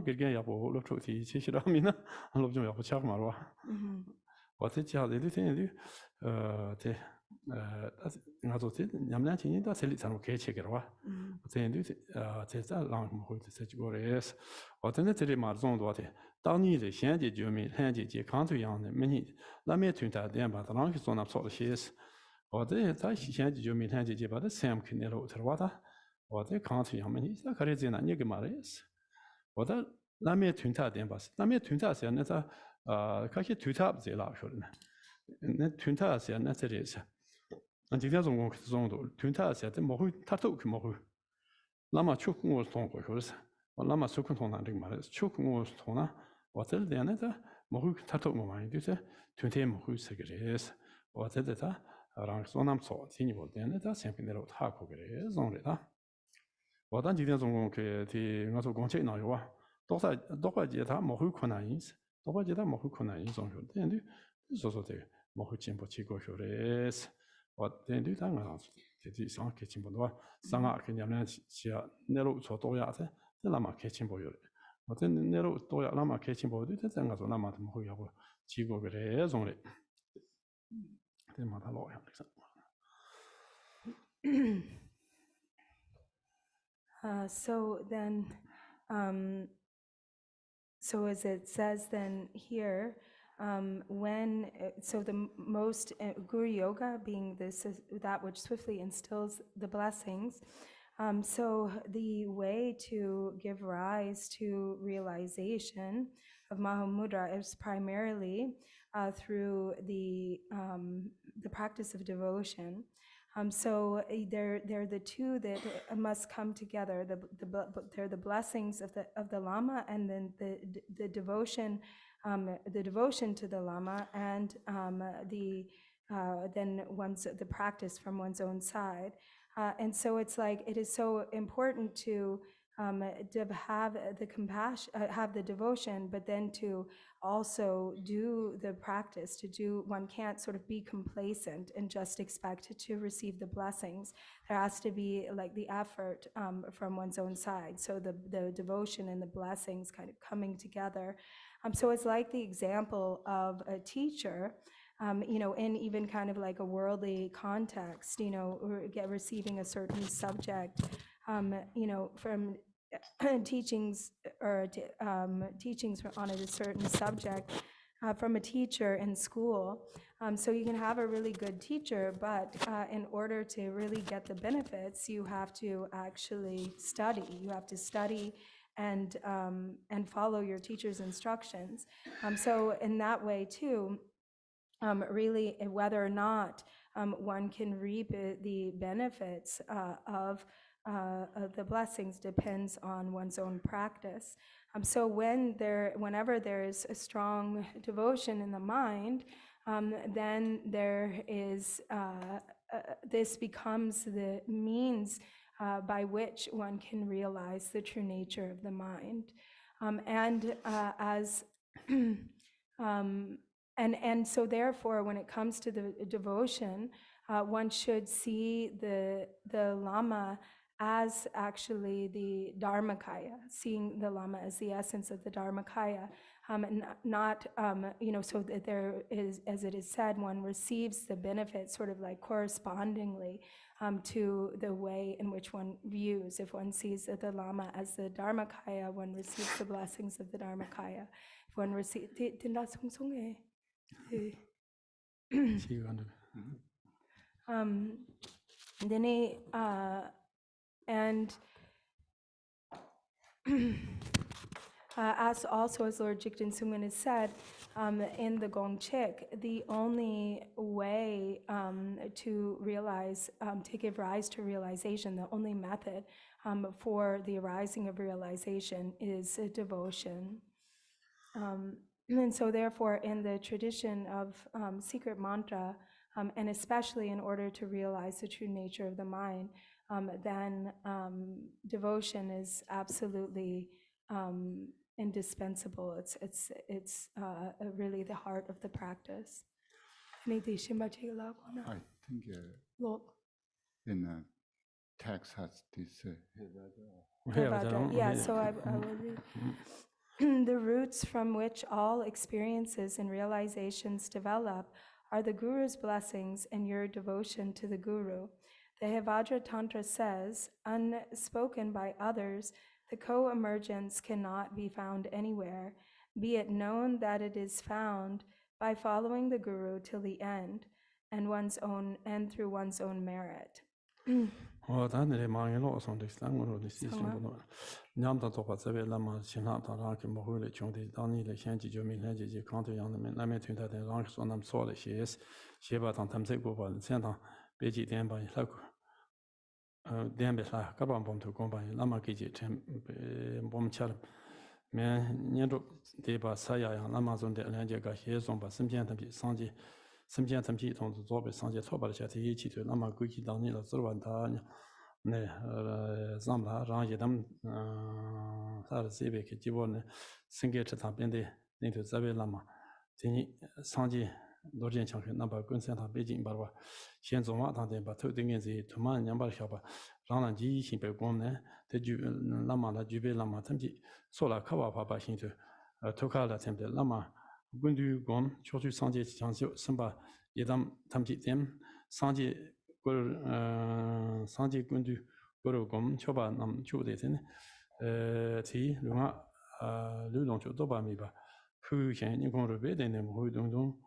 给人要不录出去，其实他们呢，录中要不吃嘛，是吧？我这家里头听的，这但是我说这你们俩今年到这里才能开车的话，这里这这让我们会这几个人是，我真的这里嘛种多的，当你的现在居民、现在健康这样的，每年那边团队点吧，他让去做那做的些事，我这在现在居民、现在健把这三肯定路的话，他我这康这样每年那可能在那你个嘛的是。我的那面团体点吧，那面团体是那个开始团体在哪说的呢？那团体是那这里是，那今天中国中多团体是这模会他都去模会，那么出国我通过说是，那么出国通哪这个嘛的，出国我通呢，我这里那个模会他都我嘛，就是团体模会是个人是，我这里他让说那么做，今年我点那个产品的路他可个人种的他。我当今天中国去我做公职那有啊，多块钱他没会困难因此，多块钱他没会困难因中学，但对，说这个没会进步起过学的是，我但对他我这上开进步多，上下肯定两起啊，那路做多呀噻，这那么开进步有的，我这那路多呀，那么开进步对，这我说那么他们会要不起过个这种的，这嘛他老样的是。So then, so as it says then here, so the most Guru Yoga being this is that which swiftly instills the blessings. So the way to give rise to realization of Mahamudra is primarily through the practice of devotion. So they're the two that must come together. They're the blessings of the Lama, and then the devotion to the Lama, and then the practice from one's own side. And so it's like it is so important to have the compassion, have the devotion, but then to also do the practice. One can't sort of be complacent and just expect to receive the blessings. There has to be like the effort from one's own side. So the devotion and the blessings kind of coming together. So it's like the example of a teacher. In even kind of like a worldly context, receiving a certain subject, from teachings on a certain subject from a teacher in school. So you can have a really good teacher, but in order to really get the benefits, you have to actually study. You have to study and follow your teacher's instructions. So in that way too, really whether or not one can reap the benefits of the blessings depends on one's own practice. So whenever there is a strong devotion in the mind, then there is this becomes the means by which one can realize the true nature of the mind, and so therefore, when it comes to the devotion, one should see the Lama as actually the Dharmakaya, seeing the Lama as the essence of the Dharmakaya, not, so that there is, as it is said, one receives the benefit sort of like correspondingly to the way in which one views. If one sees the Lama as the Dharmakaya, one receives the blessings of the Dharmakaya. If one receives, and as Lord Jigten Sungmin has said, in the Gongchik, the only way to realize, to give rise to realization, the only method for the arising of realization is devotion. And so therefore, in the tradition of secret mantra, and especially in order to realize the true nature of the mind, then devotion is absolutely indispensable. It's really the heart of the practice. I think in the text has this. Yeah, so I will read. The roots from which all experiences and realizations develop are the Guru's blessings and your devotion to the Guru. The Hevajra Tantra says, unspoken by others, the co-emergence cannot be found anywhere, be it known that it is found by following the Guru till the end, and through one's own merit. 단들이 많이 놓아서 상으로 시신도 냠다 도바 제베 라마 신하다 라케 모후레 총데 단이레 현지 조민 현지 강도 양면 남에 튼다데 랑 소남 소레 시스 시바당 탐세 고발 센다 베지 덴바 라고 덴베사 가방 범도 공방이 라마게지 템 범처럼 맨 년도 대바 사야야 라마존데 란제가 해송바 심변담비 상지 심변담비 통도 조베 상제 초바를 샤티 이치도 라마 고기 당니라 서반다 네 잠라 라제담 사르 세베케 지본네 생게차 답변데 네도 자베 라마 진이 상지 노전 창회 남바 군센타 베징 바바 현종화 당대 바 토딩게지 투만 냠바 샤바 라난지 신베 공네 대주 라마라 주베 라마 탐지 소라 카바 바바 신도 토카라 템데 라마 군두 공 초주 상제 장쇼 선바 예담 탐지 템 상제 걸 상제 군두 거로곰 초바 남 초데네 티 루마 르동초 도바미바 푸현 니공로 베데네 모동동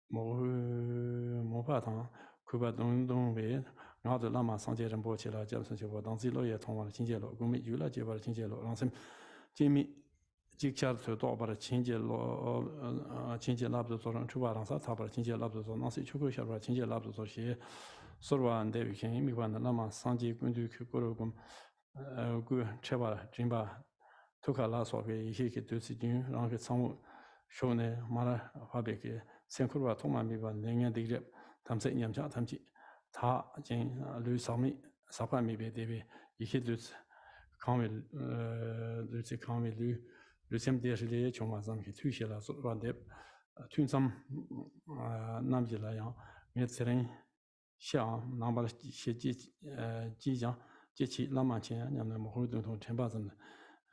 모파탕 쿠바 동동베 나도 라마 상제전 보치라 접선시보 당지로에 통화를 진제로 구미 유라 제발 진제로 랑심 제미 직차도 도바를 진제로 진제랍도 소랑 추바랑사 타바를 진제랍도 소 나시 추고샤바 진제랍도 소시 서로한테 위켄 미관의 라마 상제 군주 그거로금 그 제발 진바 토카라 소베 이히게 되시진 랑게 상우 쇼네 마라 화베게 생크루와 통만미바 냉년디게 담세 냠자 담지 다진 류사미 사파미베 데베 이히드스 카밀 르세 카밀 르셈데르레 총마zam기 투시라 소반데 튠삼 남지라야 메츠린 샤 남발 시지 지장 제치 라마체 냠나 모호동동 쳔바즘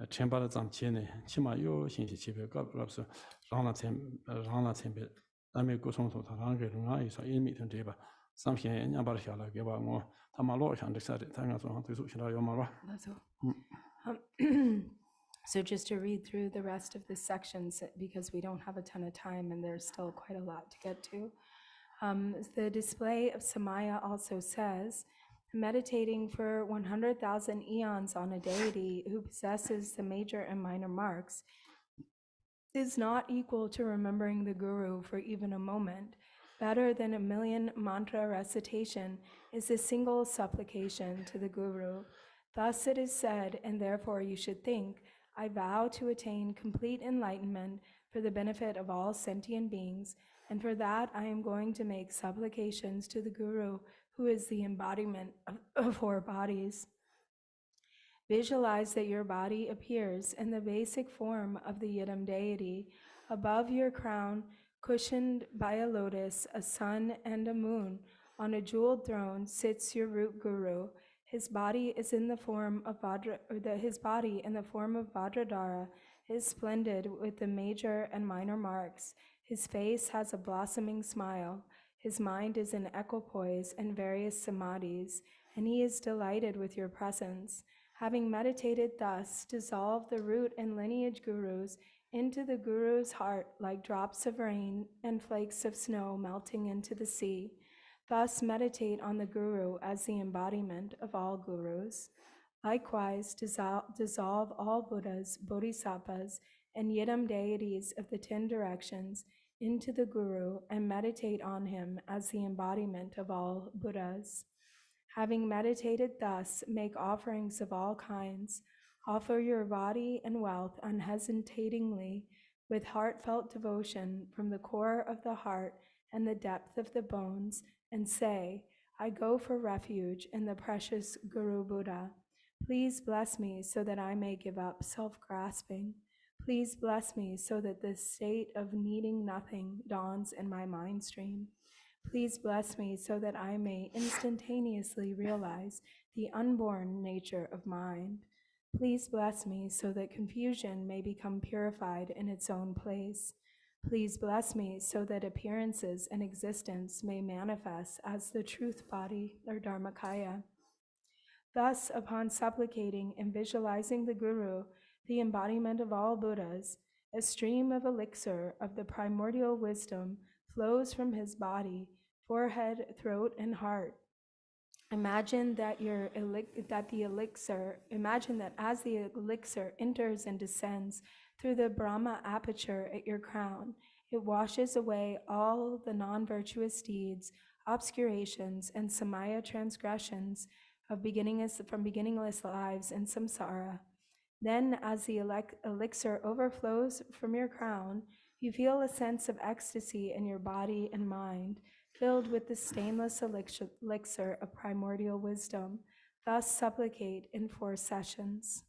쳔바라 잠체네 치마요 신시 집에 갑랍서 라나템베 남의 고송소 다랑게 르나이서 1m 제바 삼신 냠바르샤라 게바모 타마로 샨데사데 당가서 한테서 시라 요마라. So just to read through the rest of this section, because we don't have a ton of time and there's still quite a lot to get to. The display of Samaya also says, meditating for 100,000 eons on a deity who possesses the major and minor marks is not equal to remembering the Guru for even a moment. Better than 1,000,000 mantra recitation is a single supplication to the Guru. Thus it is said, and therefore you should think, I vow to attain complete enlightenment for the benefit of all sentient beings, and for that I am going to make supplications to the Guru, who is the embodiment of 4 bodies. Visualize that your body appears in the basic form of the Yidam deity. Above your crown, cushioned by a lotus, a sun, and a moon, on a jeweled throne sits your root Guru. His body is in the form of Vajradhara is splendid with the major and minor marks. His face has a blossoming smile. His mind is in equipoise and various samadhis, and he is delighted with your presence. Having meditated thus, dissolve the root and lineage gurus into the Guru's heart like drops of rain and flakes of snow melting into the sea. Thus meditate on the Guru as the embodiment of all gurus. Likewise, dissolve all Buddhas, Bodhisattvas, and Yidam deities of the 10 directions into the Guru and meditate on him as the embodiment of all Buddhas. Having meditated thus, make offerings of all kinds. Offer your body and wealth unhesitatingly with heartfelt devotion from the core of the heart and the depth of the bones, and say, I go for refuge in the precious Guru Buddha. Please bless me so that I may give up self-grasping. Please bless me so that the state of needing nothing dawns in my mind stream. Please bless me so that I may instantaneously realize the unborn nature of mind. Please bless me so that confusion may become purified in its own place. Please bless me so that appearances and existence may manifest as the truth body or Dharmakaya. Thus, upon supplicating and visualizing the Guru, the embodiment of all Buddhas, a stream of elixir of the primordial wisdom flows from his body, forehead, throat, and heart. Imagine that as the elixir enters and descends through the Brahma aperture at your crown, it washes away all the non-virtuous deeds, obscurations, and samaya transgressions of beginningless lives in samsara. Then, as the elixir overflows from your crown, you feel a sense of ecstasy in your body and mind, filled with the stainless elixir of primordial wisdom. Thus supplicate in 4 sessions.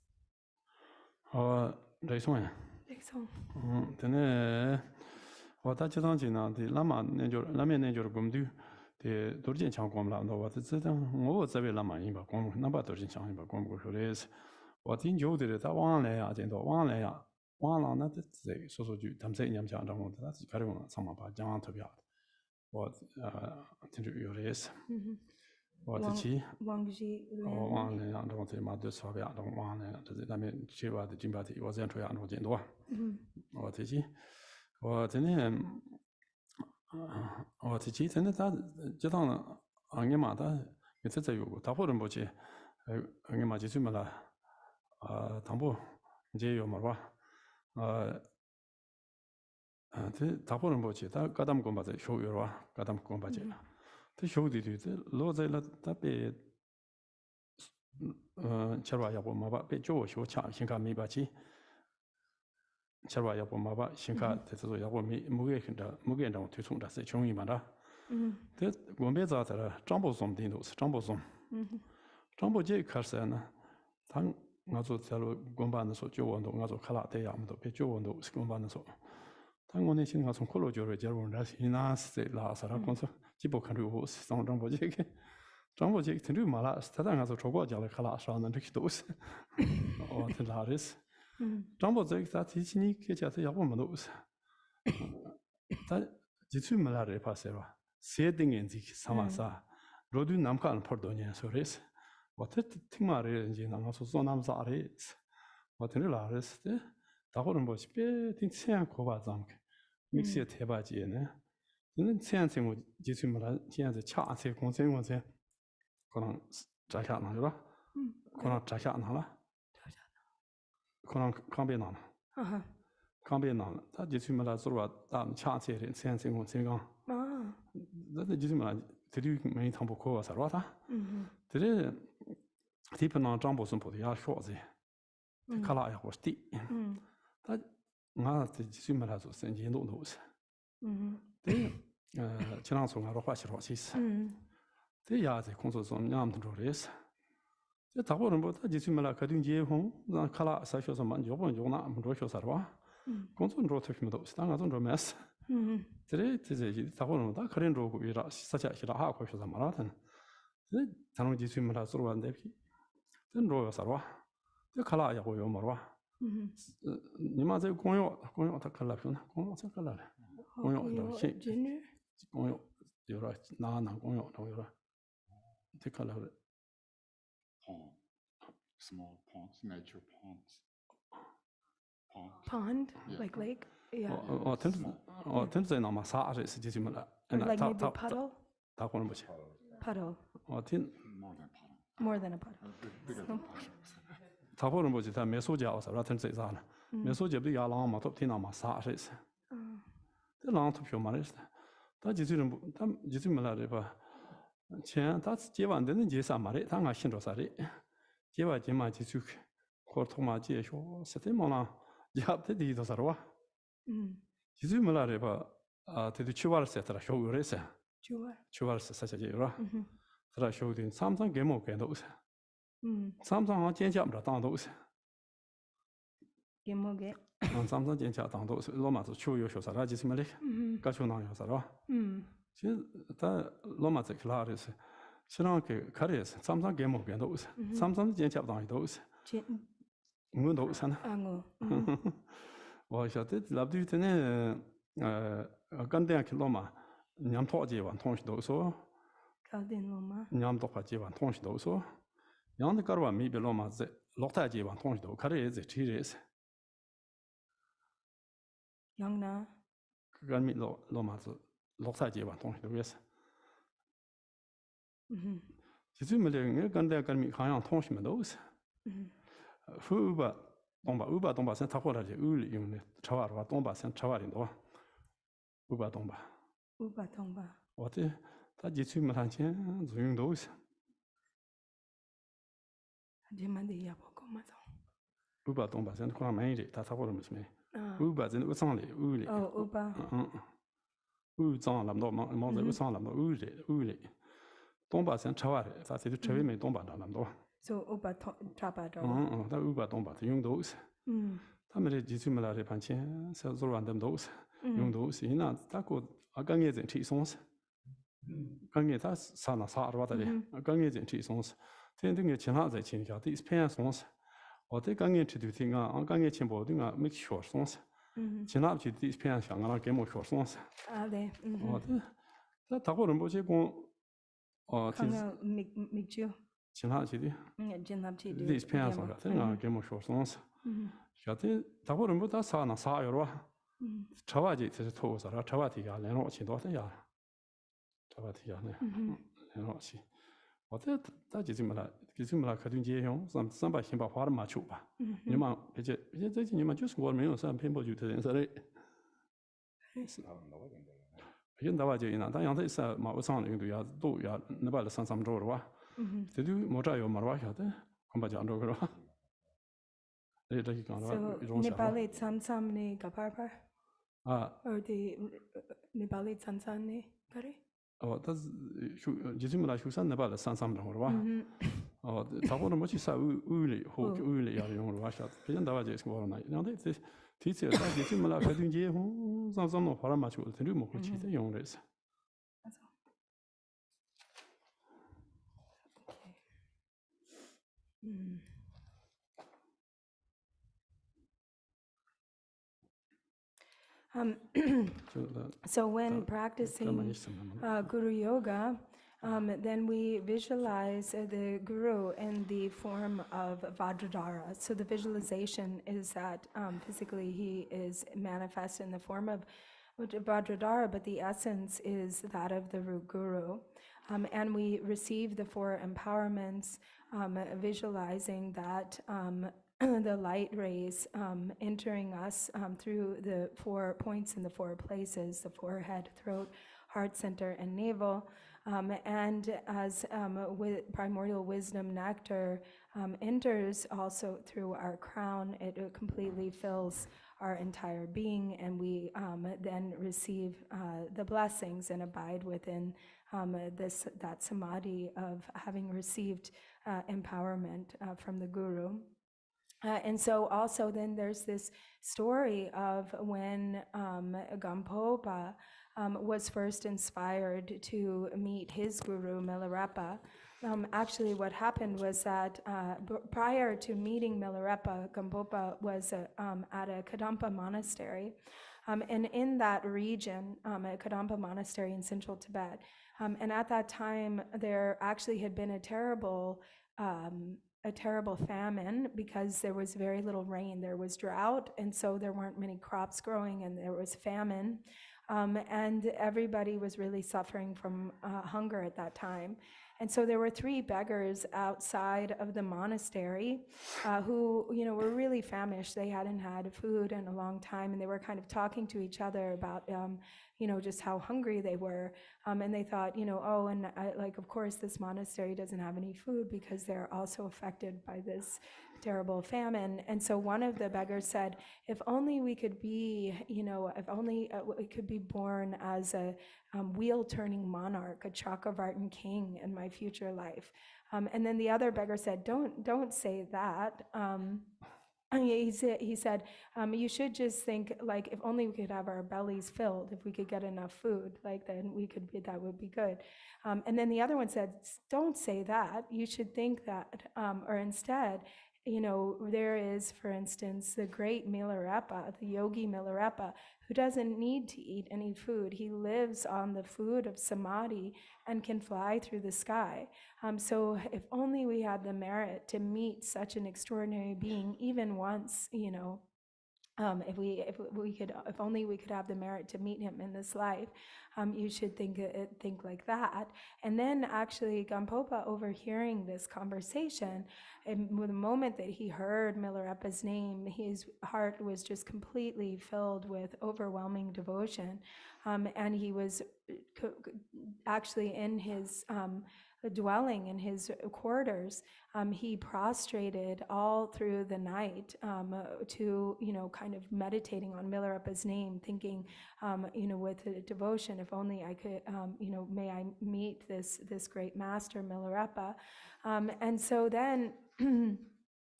Small ponds, nature ponds. Pond? Yeah. Like lake? Yeah. Small. Or like maybe a puddle? Puddle. More than puddle. More than a puddle. Bigger than puddle. 지수 몰라래봐. 대도 추발세더라 쇼그래서. Jua. 추발세 사자지라. Mhm. 그라 쇼든 삼성 게모 게도세. 삼성 젠자므라 당도세. Gemoge. 삼성 젠자 당도세. 로마서 추요쇼사라 지스말레. 가초나요사라. 다 로마서 클라레스. 신랑께 가레스 삼성 게모 게도세. 삼성 젠자 당도세. 응도세나. Ango. 와샤데 랍디테네 간데야 킬로마 냠토지완 통시도소 Kaldin Loma. 냠토파지완 통시도소 양데 가르와 미벨로마제 록타지완 통시도 카레제 치레스 Yangna. 그간미 로마즈 록타지완 통시도스 지즈멜레 간데야 간미 가양 통시면도스 후바 동바 선 타고라지 울리 용네 차와라 동바 선 차와린도 우바 동바 Uba Tongba. 어때 다 지치면 한chen 조용도스 Jimandi Yabokomazo. 우바 동바 선 그냥 많이 다 타고르면서 우바 전 우상리 울리 Oh, Uba. 우상 남도 뭐저 우상 남도 울리 동바 선 차와리 사실 처음에 동바 남도 So Uba Trapado. 다 우바 동바 용도스他们 지치면라리 반chen 서로한담도스 용도스 이나 딱고 아강에 치송스 강에 다 사나 사르와다리 강에 치송스 텐등에 지나자 치니까 디스펜 송스 어때 강에 치두팅아 강에 침보등아 make sure 송스 지나지 디스펜 상가나 게모 쇼 송스 Ale. 어때 다 타고는 뭐지 Kanga Mikju. 지나지디 Jinlabchi. 디스펜 상가 생아 게모 쇼 송스 샤데 타고는 뭐다 사나 사요와 차와지 뜻이 토고서라 차와티가 내놓 친도야 차와티야네 내놓지 어때 다 지금라 가든지용 삼바 힘바 화를 맞춰 봐 니만 이제 니만 just 뭐没有上偏颇就这件事嘞이게 나와져 있나 다 양대 있어 뭐 우선 용도야 또야 나발 산삼조로 대도 뭐자요 말와 하대 공부하지 않으러 그러 So Nepali Tsansamni Gaparpar? Or the Nepali Tsansani Gari? 지금라 휴산 나발 산삼조로 와 타고는 뭐지 사 우리 혹 우리 야용으로 와서 그냥 나와져 있어 거나 근데 티체 다 지금라 가든지 호 산삼노 바람 맞고 되는 뭐 그렇지 용으로서 So when practicing Guru Yoga, then we visualize the Guru in the form of Vajradhara. So the visualization is that physically he is manifest in the form of Vajradhara, but the essence is that of the Guru. And we receive the four empowerments, visualizing that the light rays entering us through the 4 points in the 4 places, the forehead, throat, heart center, and navel. And as with primordial wisdom nectar enters also through our crown, it completely fills our entire being, and we then receive the blessings and abide within that samadhi of having received empowerment from the Guru. And so also then there's this story of when Gampopa was first inspired to meet his guru, Milarepa. Actually, what happened was that prior to meeting Milarepa, Gampopa was at a Kadampa monastery. And in that region, a Kadampa monastery in central Tibet, and at that time, there actually had been a terrible famine because there was very little rain. There was drought, and so there weren't many crops growing, and there was famine. And everybody was really suffering from hunger at that time. And so there were 3 beggars outside of the monastery who, were really famished. They hadn't had food in a long time, and they were kind of talking to each other about, just how hungry they were. And they thought, of course, this monastery doesn't have any food because they're also affected by this terrible famine. And so one of the beggars said, if only we could be, if only we could be born as a wheel-turning monarch, a Chakravartin king in my future life. And then the other beggar said, don't say that. He said, you should just think, like, if only we could have our bellies filled, if we could get enough food, like, then that would be good. And then the other one said, don't say that. You should think that, or instead, there is, for instance, the great Milarepa, the yogi Milarepa, who doesn't need to eat any food. He lives on the food of samadhi and can fly through the sky. So if only we had the merit to meet such an extraordinary being, even once, if only we could have the merit to meet him in this life, you should think like that. And then actually Gampopa, overhearing this conversation, and the moment that he heard Milarepa's name, his heart was just completely filled with overwhelming devotion, and he was actually in his dwelling, in his quarters. He prostrated all through the night to, kind of meditating on Milarepa's name, thinking, with devotion, if only I could, may I meet this great master, Milarepa. And so then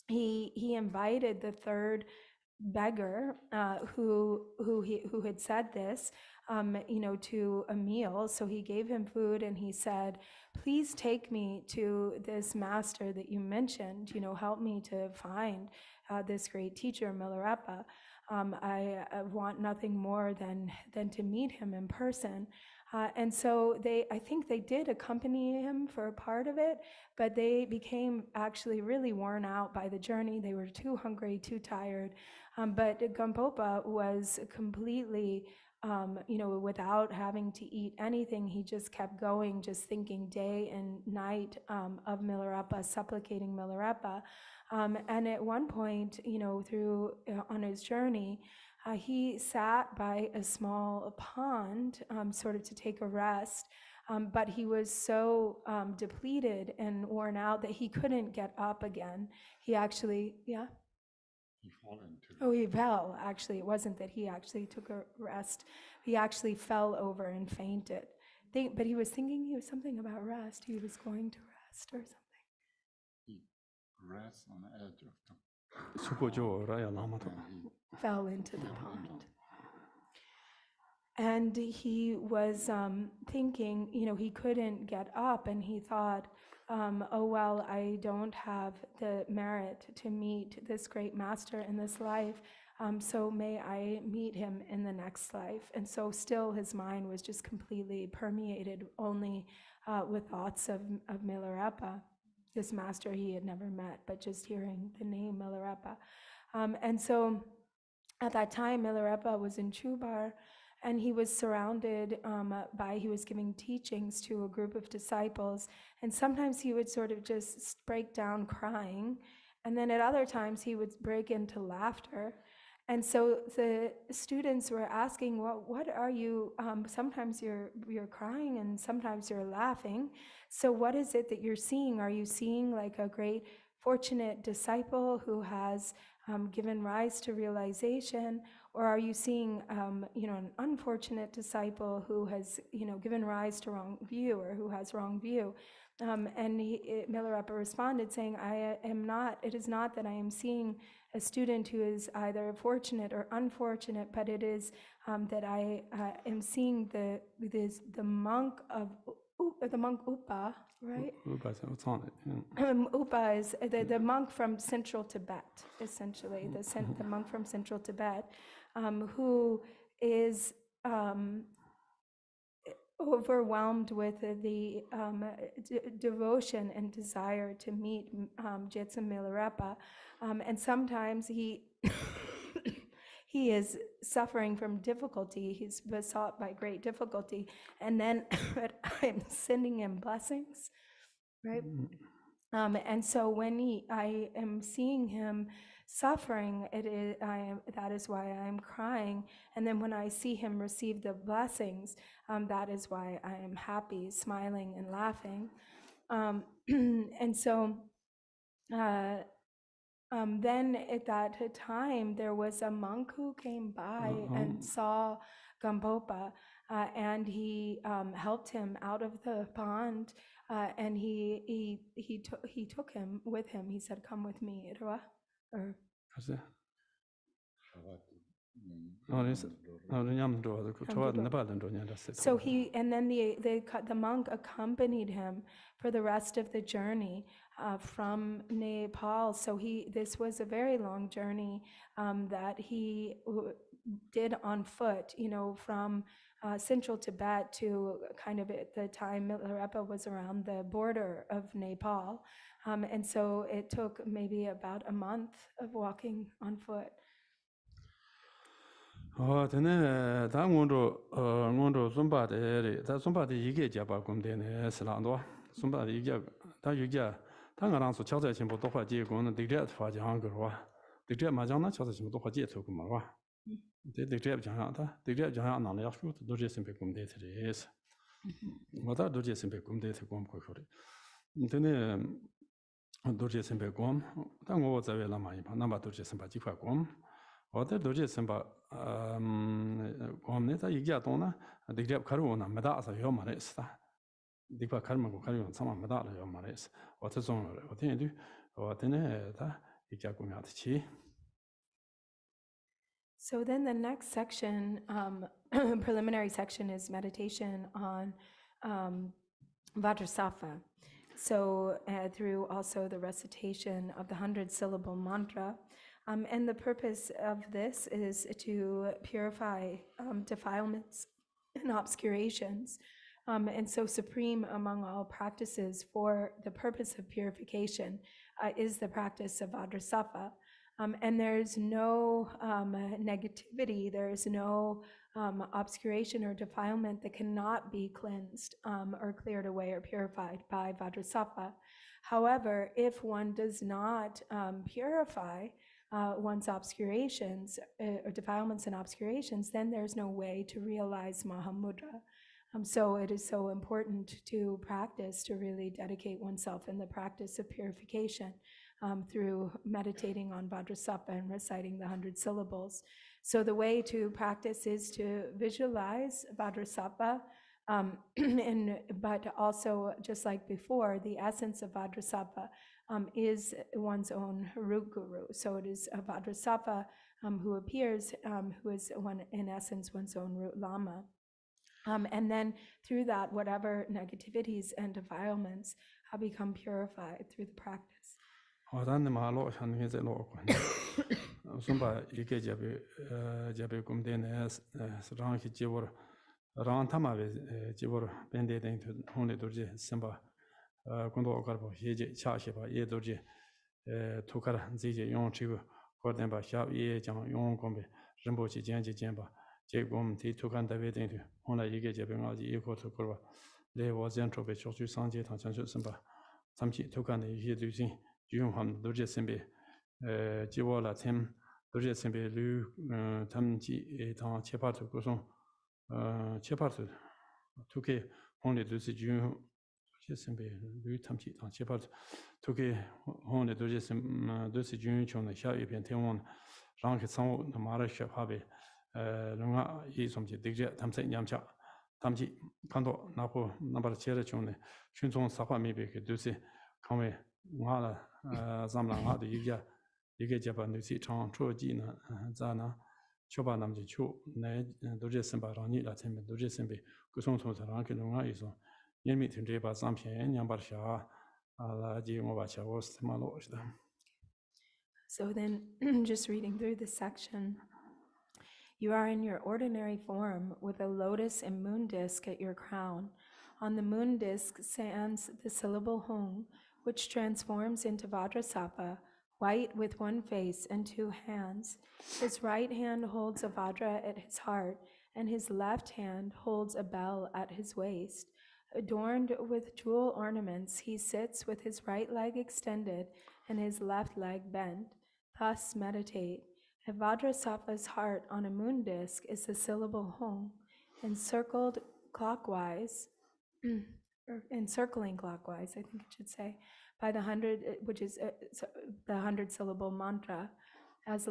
he invited the third beggar who had said this, to a meal. So he gave him food and he said, please take me to this master that you mentioned, help me to find this great teacher, Milarepa. I want nothing more than to meet him in person. And so I think they did accompany him for a part of it, but they became actually really worn out by the journey. They were too hungry, too tired. But Gampopa was completely, without having to eat anything. He just kept going, just thinking day and night of Milarepa, supplicating Milarepa. And at one point, on his journey, he sat by a small pond, sort of to take a rest, but he was so depleted and worn out that he couldn't get up again. He actually, He fell into. Oh, he fell, actually. It wasn't that he actually took a rest. He actually fell over and fainted. But he was thinking something about rest. He was going to rest or something. He rests on the edge of the. Fell into the pond. And he was thinking, he couldn't get up, and he thought, oh, well, I don't have the merit to meet this great master in this life, so may I meet him in the next life. And so still his mind was just completely permeated only with thoughts of Milarepa, this master he had never met, but just hearing the name Milarepa. And so at that time, Milarepa was in Chubar, and he was surrounded he was giving teachings to a group of disciples, and sometimes he would sort of just break down crying, and then at other times he would break into laughter. And so the students were asking, well, what are you, sometimes you're crying and sometimes you're laughing, so what is it that you're seeing? Are you seeing like a great fortunate disciple who has given rise to realization, or are you seeing, an unfortunate disciple who has, given rise to wrong view, or who has wrong view? And Milarepa responded saying, it is not that I am seeing a student who is either fortunate or unfortunate, but it is that I am seeing the monk Upa, right? Upa is the monk from central Tibet, essentially, the monk from central Tibet, who is overwhelmed with the devotion and desire to meet Jetsa Milarepa, and sometimes he he is suffering from difficulty. He's besought by great difficulty, and then I'm sending him blessings, right? And so when I am seeing him suffering, that is why I am crying. And then when I see him receive the blessings, that is why I am happy, smiling and laughing. And so Then at that time, there was a monk who came by and saw Gampopa, and he helped him out of the pond, and he took him with him. He said, "Come with me, Irwa." Or 그래서 so and then the monk accompanied him for the rest of the journey from Nepal. So this was a very long journey that he did on foot, from central Tibet to kind of at the time Milarepa was around the border of Nepal. And so it took maybe about a month of walking on foot. then 다 ngonro zumba de 다 zumba de yige jaba gomde ne slando zumba de yige 다 yige 다 ngarang su chao zai chen bo do hua ji gong de de fa jiang ge ro de de ma jiang na chao zai chen bo do hua ji zu ge ma wa de de jiang yang da de jiang yang na le ya shu do je sim pe gomde de es ma da do je sim pe gomde de gom ko ri de ne do je sim pe gom da ngo zai we la ma yi pa na ba do je sim pa ji fa gom 어때 도저히 선바 검내다 얘기야 동나 되게 가르오나 메다서 요 말했다. 네가 가르면 가르면 참아 메다라 요 말했어. 어떻게 좀 어떻게 어때네 다 얘기야 고면하듯이. So then the next section, preliminary section, is meditation on Vajrasattva. So through also the recitation of the 100-syllable mantra. And the purpose of this is to purify defilements and obscurations. And so supreme among all practices for the purpose of purification is the practice of Vajrasattva. And there's no negativity, there's no obscuration or defilement that cannot be cleansed or cleared away or purified by Vajrasattva. However, if one does not purify one's obscurations, or defilements and obscurations, then there's no way to realize Mahamudra. So it is so important to practice, to really dedicate oneself in the practice of purification through meditating on Vajrasattva and reciting the 100 syllables. So the way to practice is to visualize Vajrasattva, but also, just like before, the essence of Vajrasattva is one's own root guru. So it is a Vajrasattva who appears, who is in essence one's own root lama. And then through that, whatever negativities and defilements have become purified through the practice. rāng tāma wē jibor bēndē dēng tū hōng lē dōr jē sēmbā gōndō kār bō yē jē chā xē bā yē dōr jē tū kār zē jē yōng chī gō kōr dēng bā xiāb yē jāng yōng gōng bē rīmbō chī jiāng jē jiāng bā jē gōm tī tū kār dā wē dēng tū hōng lā yē gē jē bē ngā jē yē kō tū kōr bā lē wā jiāng chō bē chok chū sāng jē tāng chāng chū sēmbā tsam chī tū kār nē yē dū jīng yōng hām dōr jē sēmbē jī wā lā tēm dōr jē sēmbē lū tam jī tāng chē pā tū kō sōng chepartu tuke honle dosi jun chesembe lu tamchi tan chepartu tuke honle dosi jun chone sha yupen tenwon rang ke sang na mara sha phabe lunga yi somji digje tamse nyamcha tamchi kando napo nabar chere chone chunchong sakwa mebe ke dosi kamwe ngala zamla nga de yige jaba nusi chang cho ji na za na choba namji chu ne doje semba rani la teme doje sembe kusong so rang ke nga iso yemi tinde ba zampien nyambar sha ala ji ngo ba cha os malo shda. So then just reading through this section, you are in your ordinary form with a lotus and moon disk at your crown. On the moon disk stands the syllable Hong, which transforms into Vajrasattva, white with one face and two hands. His right hand holds a Vajra at his heart, and his left hand holds a bell at his waist. Adorned with jewel ornaments, he sits with his right leg extended and his left leg bent. Thus meditate. A Vajrasattva's heart on a moon disk is the syllable Hong, encircling clockwise, I think it should say, by the 100-syllable mantra. As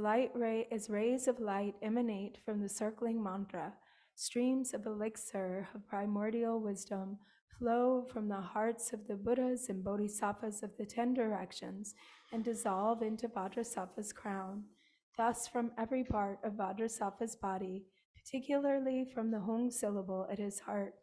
rays of light emanate from the circling mantra, streams of elixir of primordial wisdom flow from the hearts of the Buddhas and Bodhisattvas of the 10 directions and dissolve into Vajrasattva's crown. Thus, from every part of Vajrasattva's body, particularly from the Hung syllable at his heart,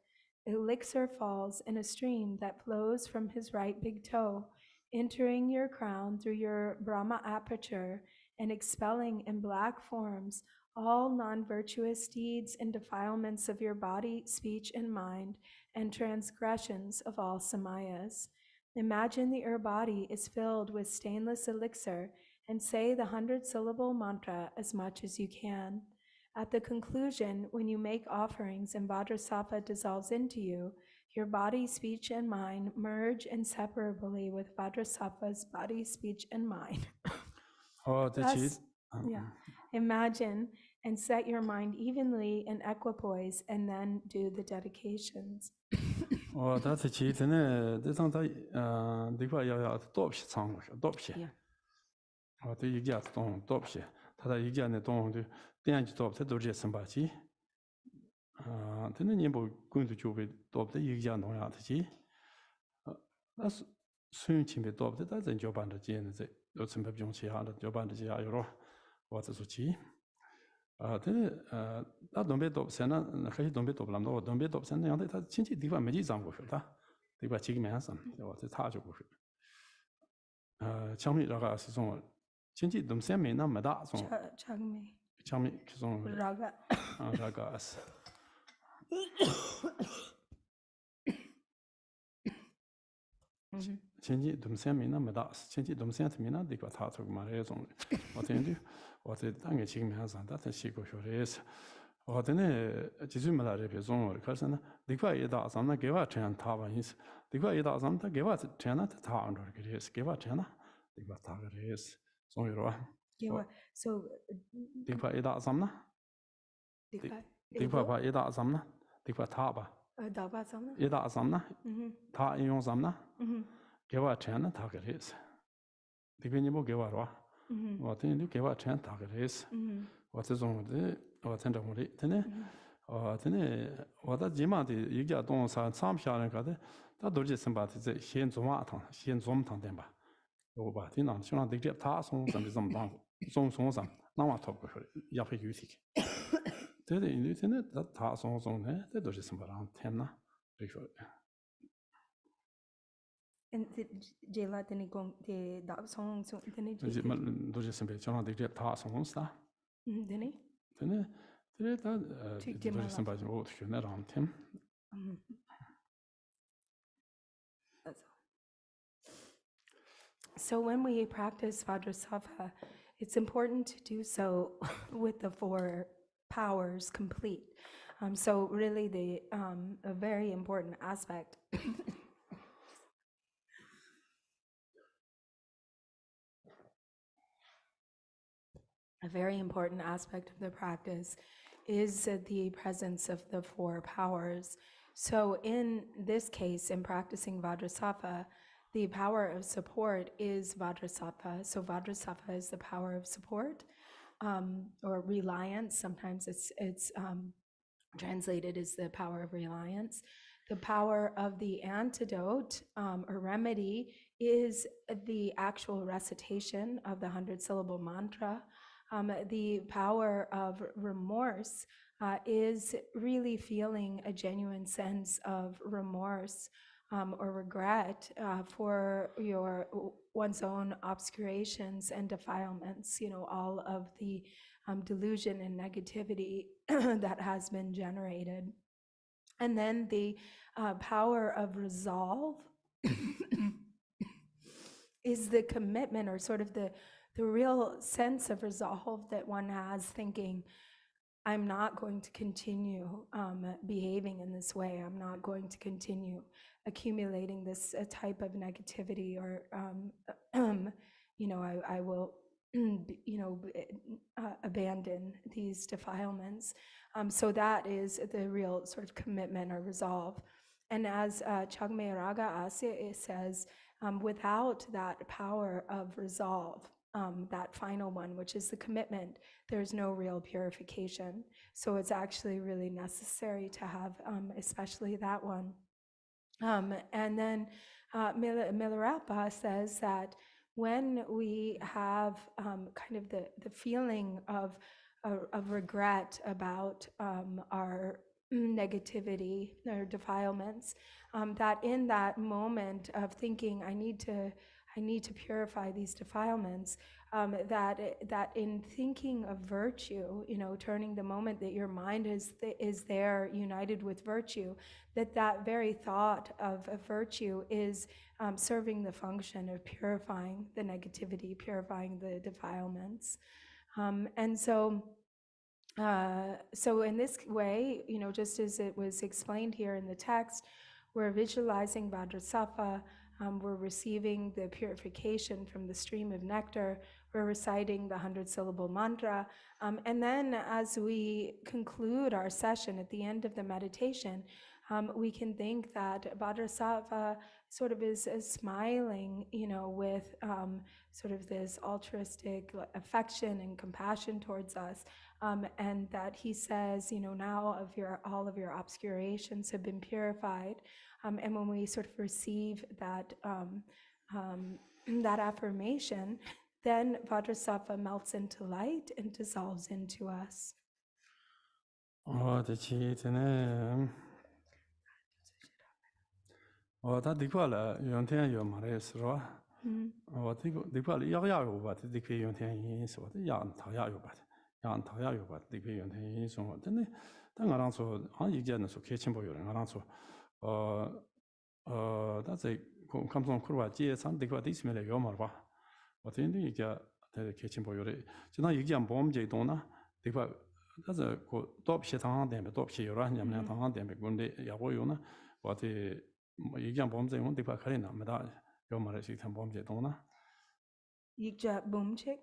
elixir falls in a stream that flows from his right big toe, entering your crown through your Brahma aperture and expelling in black forms all non-virtuous deeds and defilements of your body, speech, and mind, and transgressions of all samayas. Imagine that your body is filled with stainless elixir and say the 100-syllable mantra as much as you can. At the conclusion, when you make offerings and Vajrasattva dissolves into you, your body, speech, and mind merge inseparably with Vajrasattva's body, speech, and mind. Thus, imagine and set your mind evenly in equipoise and then do the dedications. that's a cheat, and this on the top song, the Igas don't top shit. Tada Igan don't do the top the Doja Sambachi. Then the Nimbo going to Joe top the Igan no Yatachi. That's soon chimney top that doesn't job under Jen, the Johnsi had a job under Jairo. What's a suchi? Then that don't be top Sena and Hay don't be top Lando, don't be top Sena, that Chinchi Diva Medizam with her. They were chicken manson, there was a touch of it. Chami Raga Sison. Chinchi dum semi na mada song. Chami song Raga. Ragas. Chinchi dum semi na mada. Chinchi dum semi na dikwa tatuk mare song. What do you do? What the tangy chicken has and that she go for is. What in a Jizumala repression or person, dikwa ida samna gave a chan tava is. Dikwa ida samta gave us chana to town or grace, give a chana. Dikwa taga is. So Dikwa ida samna? Dikwa ba ida samna? Dikwa taba? Daba samna? Ida samna? Ta in samna? Gewa chen tagaris. Dikinibo gewarwa. What in you gewa chen tagaris? What is on the what in the Mori? Tene? What a jima the Yiga don some sharing gade, that doji somebody the Shen Zomatan, Shen Zomtan demba. Over Tina, she not the task on some down. Songs now I talk with her. Yafi Yutik. Did in it that task on there, that does some around 10. And the Jela didn't go the dog song, so didn't do just simply on the task on star. Didn't Then that somebody wrote around him. So when we practice Vajrasattva, it's important to do so with the 4 powers complete. So really a very important aspect a very important aspect of the practice is the presence of the 4 powers. So in this case, in practicing Vajrasattva, the power of support is Vajrasattva. So Vajrasattva is the power of support or reliance. Sometimes it's translated as the power of reliance. The power of the antidote or remedy is the actual recitation of the 100-syllable mantra. The power of remorse is really feeling a genuine sense of remorse or regret for one's own obscurations and defilements, all of the delusion and negativity that has been generated. And then the power of resolve is the commitment or sort of the real sense of resolve that one has, thinking, I'm not going to continue behaving in this way. I'm not going to continue accumulating this type of negativity, or I will abandon these defilements. So that is the real sort of commitment or resolve. And as Chagme Raga Asya says, without that power of resolve, that final one, which is the commitment, there's no real purification. So it's actually really necessary to have especially that one. And then Milarepa says that when we have kind of the feeling of regret about our negativity or defilements, that in that moment of thinking, I need to purify these defilements, that in thinking of virtue, turning the moment that your mind is there united with virtue, that very thought of virtue is serving the function of purifying the negativity, purifying the defilements. And so in this way, just as it was explained here in the text, we're visualizing Vajrasattva, we're receiving the purification from the stream of nectar, we're reciting the 100-syllable mantra, and then as we conclude our session at the end of the meditation, we can think that Vajrasattva sort of is smiling, with sort of this altruistic affection and compassion towards us, and that he says, now all of your obscurations have been purified. And when we sort of receive that that affirmation, then Vajrasattva melts into light and dissolves into us. Yikja bumchik.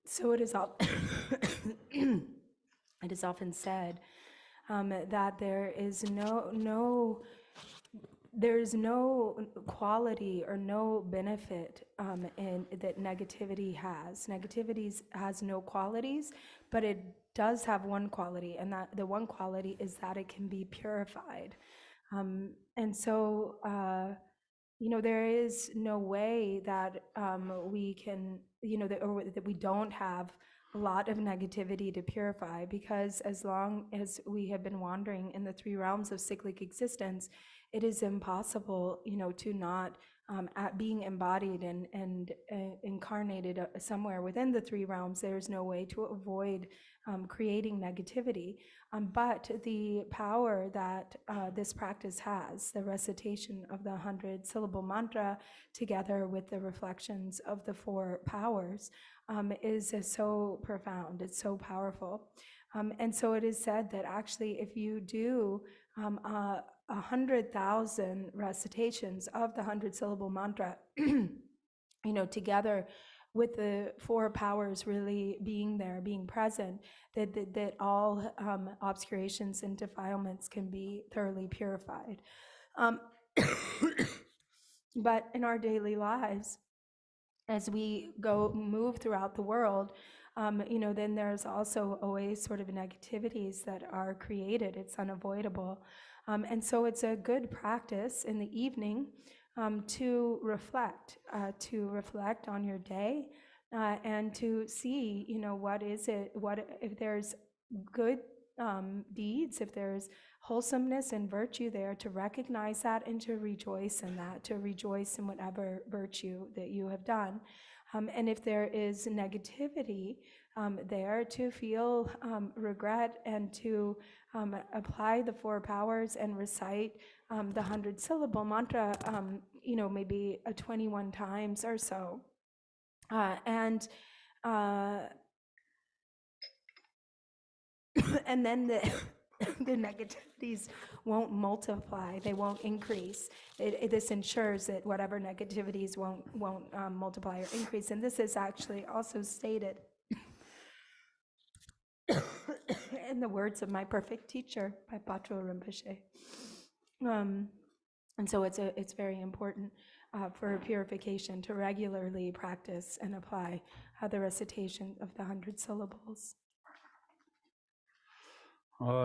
So it is it is often said that there is no quality or no benefit in that negativity has. Negativity has no qualities, but it does have one quality, and that the one quality is that it can be purified. And so there is no way that we can, that we don't have a lot of negativity to purify, because as long as we have been wandering in the three realms of cyclic existence, it is impossible, to not being embodied and incarnated somewhere within the three realms. There's no way to avoid creating negativity. But the power that this practice has, the recitation of the 100-syllable mantra together with the reflections of the 4 powers, is so profound, it's so powerful. And so it is said that actually if you do 100,000 recitations of the 100-syllable mantra, together with the 4 powers really being there, being present, that all obscurations and defilements can be thoroughly purified. But in our daily lives, as we move throughout the world, then there's also always sort of negativities that are created. It's unavoidable. And so it's a good practice in the evening to reflect on your day and to see, what is it, if there's good deeds, if there's wholesomeness and virtue there, to recognize that and to rejoice in that, to rejoice in whatever virtue that you have done. And if there is negativity there, to feel regret and to apply the 4 powers and recite the 100-syllable mantra, maybe 21 times or so. And then the negativities won't multiply, they won't increase. This ensures that whatever negativities won't multiply or increase. And this is actually also stated in the words of my perfect teacher, by Patrul Rinpoche. And so it's very important for purification to regularly practice and apply the recitation of the 100 syllables.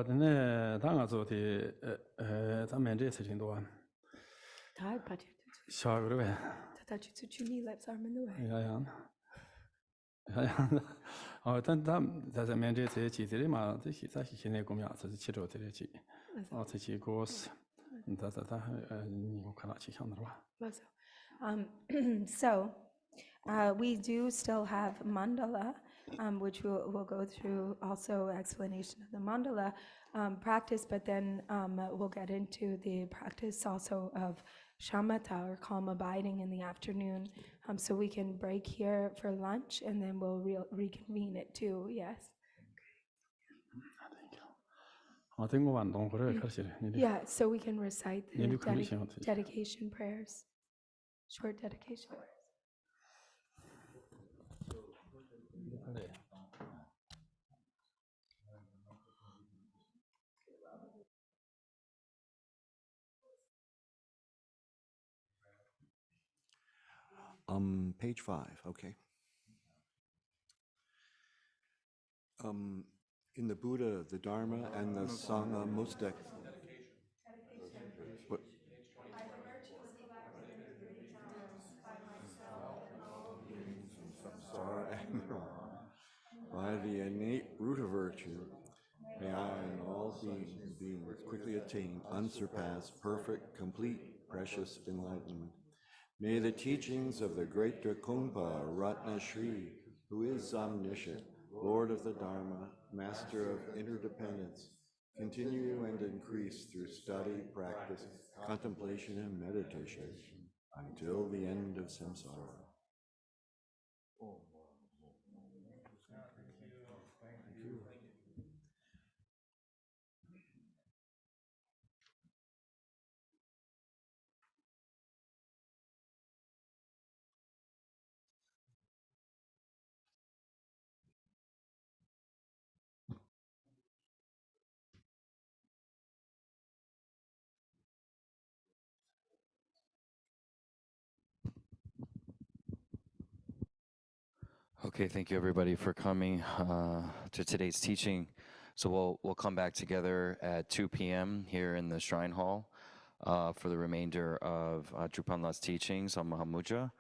근데 당가서咱们这事情多，小个呗，但在咱们这些记者嘛，这些现在公庙这是其中这些记，这些故事，你看到去想的吧？So we do still have mandala, which we'll go through also explanation of the mandala practice, but then we'll get into the practice also of shamatha, or calm abiding, in the afternoon. So we can break here for lunch and then we'll reconvene at 2, yes? Yeah, so we can recite the dedication prayers, short dedication prayers. Page 5, okay. In the Buddha, the Dharma, and the Sangha, most what? By the innate root of virtue, may I and all beings quickly attain unsurpassed, perfect, complete, precious enlightenment. May the teachings of the great Dracompa Ratna Shri, who is omniscient, Lord of the Dharma, Master of interdependence, continue and increase through study, practice, contemplation, and meditation until the end of samsara. Okay, thank you everybody for coming to today's teaching. So we'll come back together at 2 p.m. here in the Shrine Hall for the remainder of Drupal Lot's teachings on Mahamudra.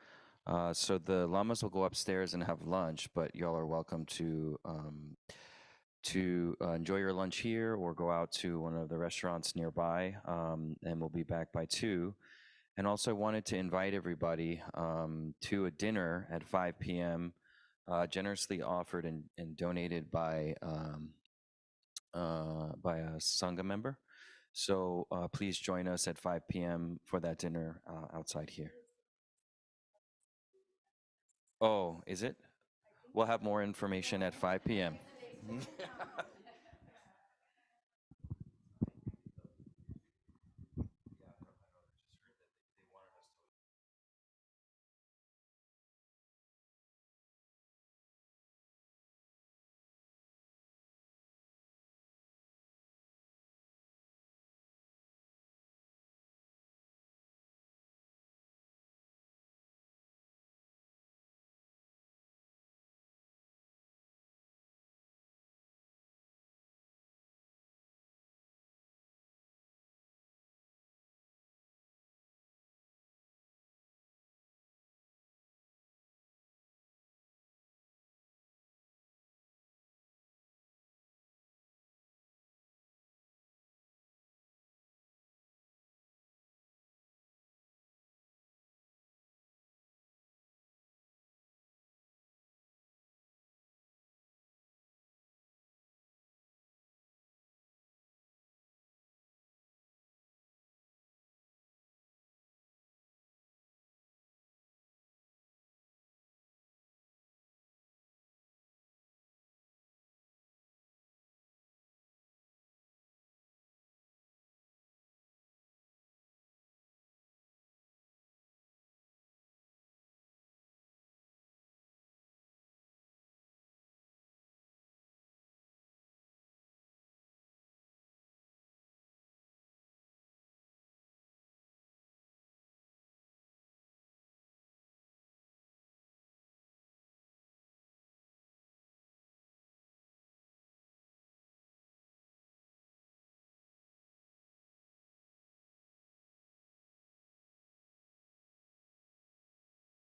So the lamas will go upstairs and have lunch, but y'all are welcome to enjoy your lunch here or go out to one of the restaurants nearby, and we'll be back by 2. And also I wanted to invite everybody to a dinner at 5 p.m. Generously offered and donated by a Sangha member. So please join us at 5 p.m. for that dinner outside here. Oh, is it? We'll have more information at 5 p.m.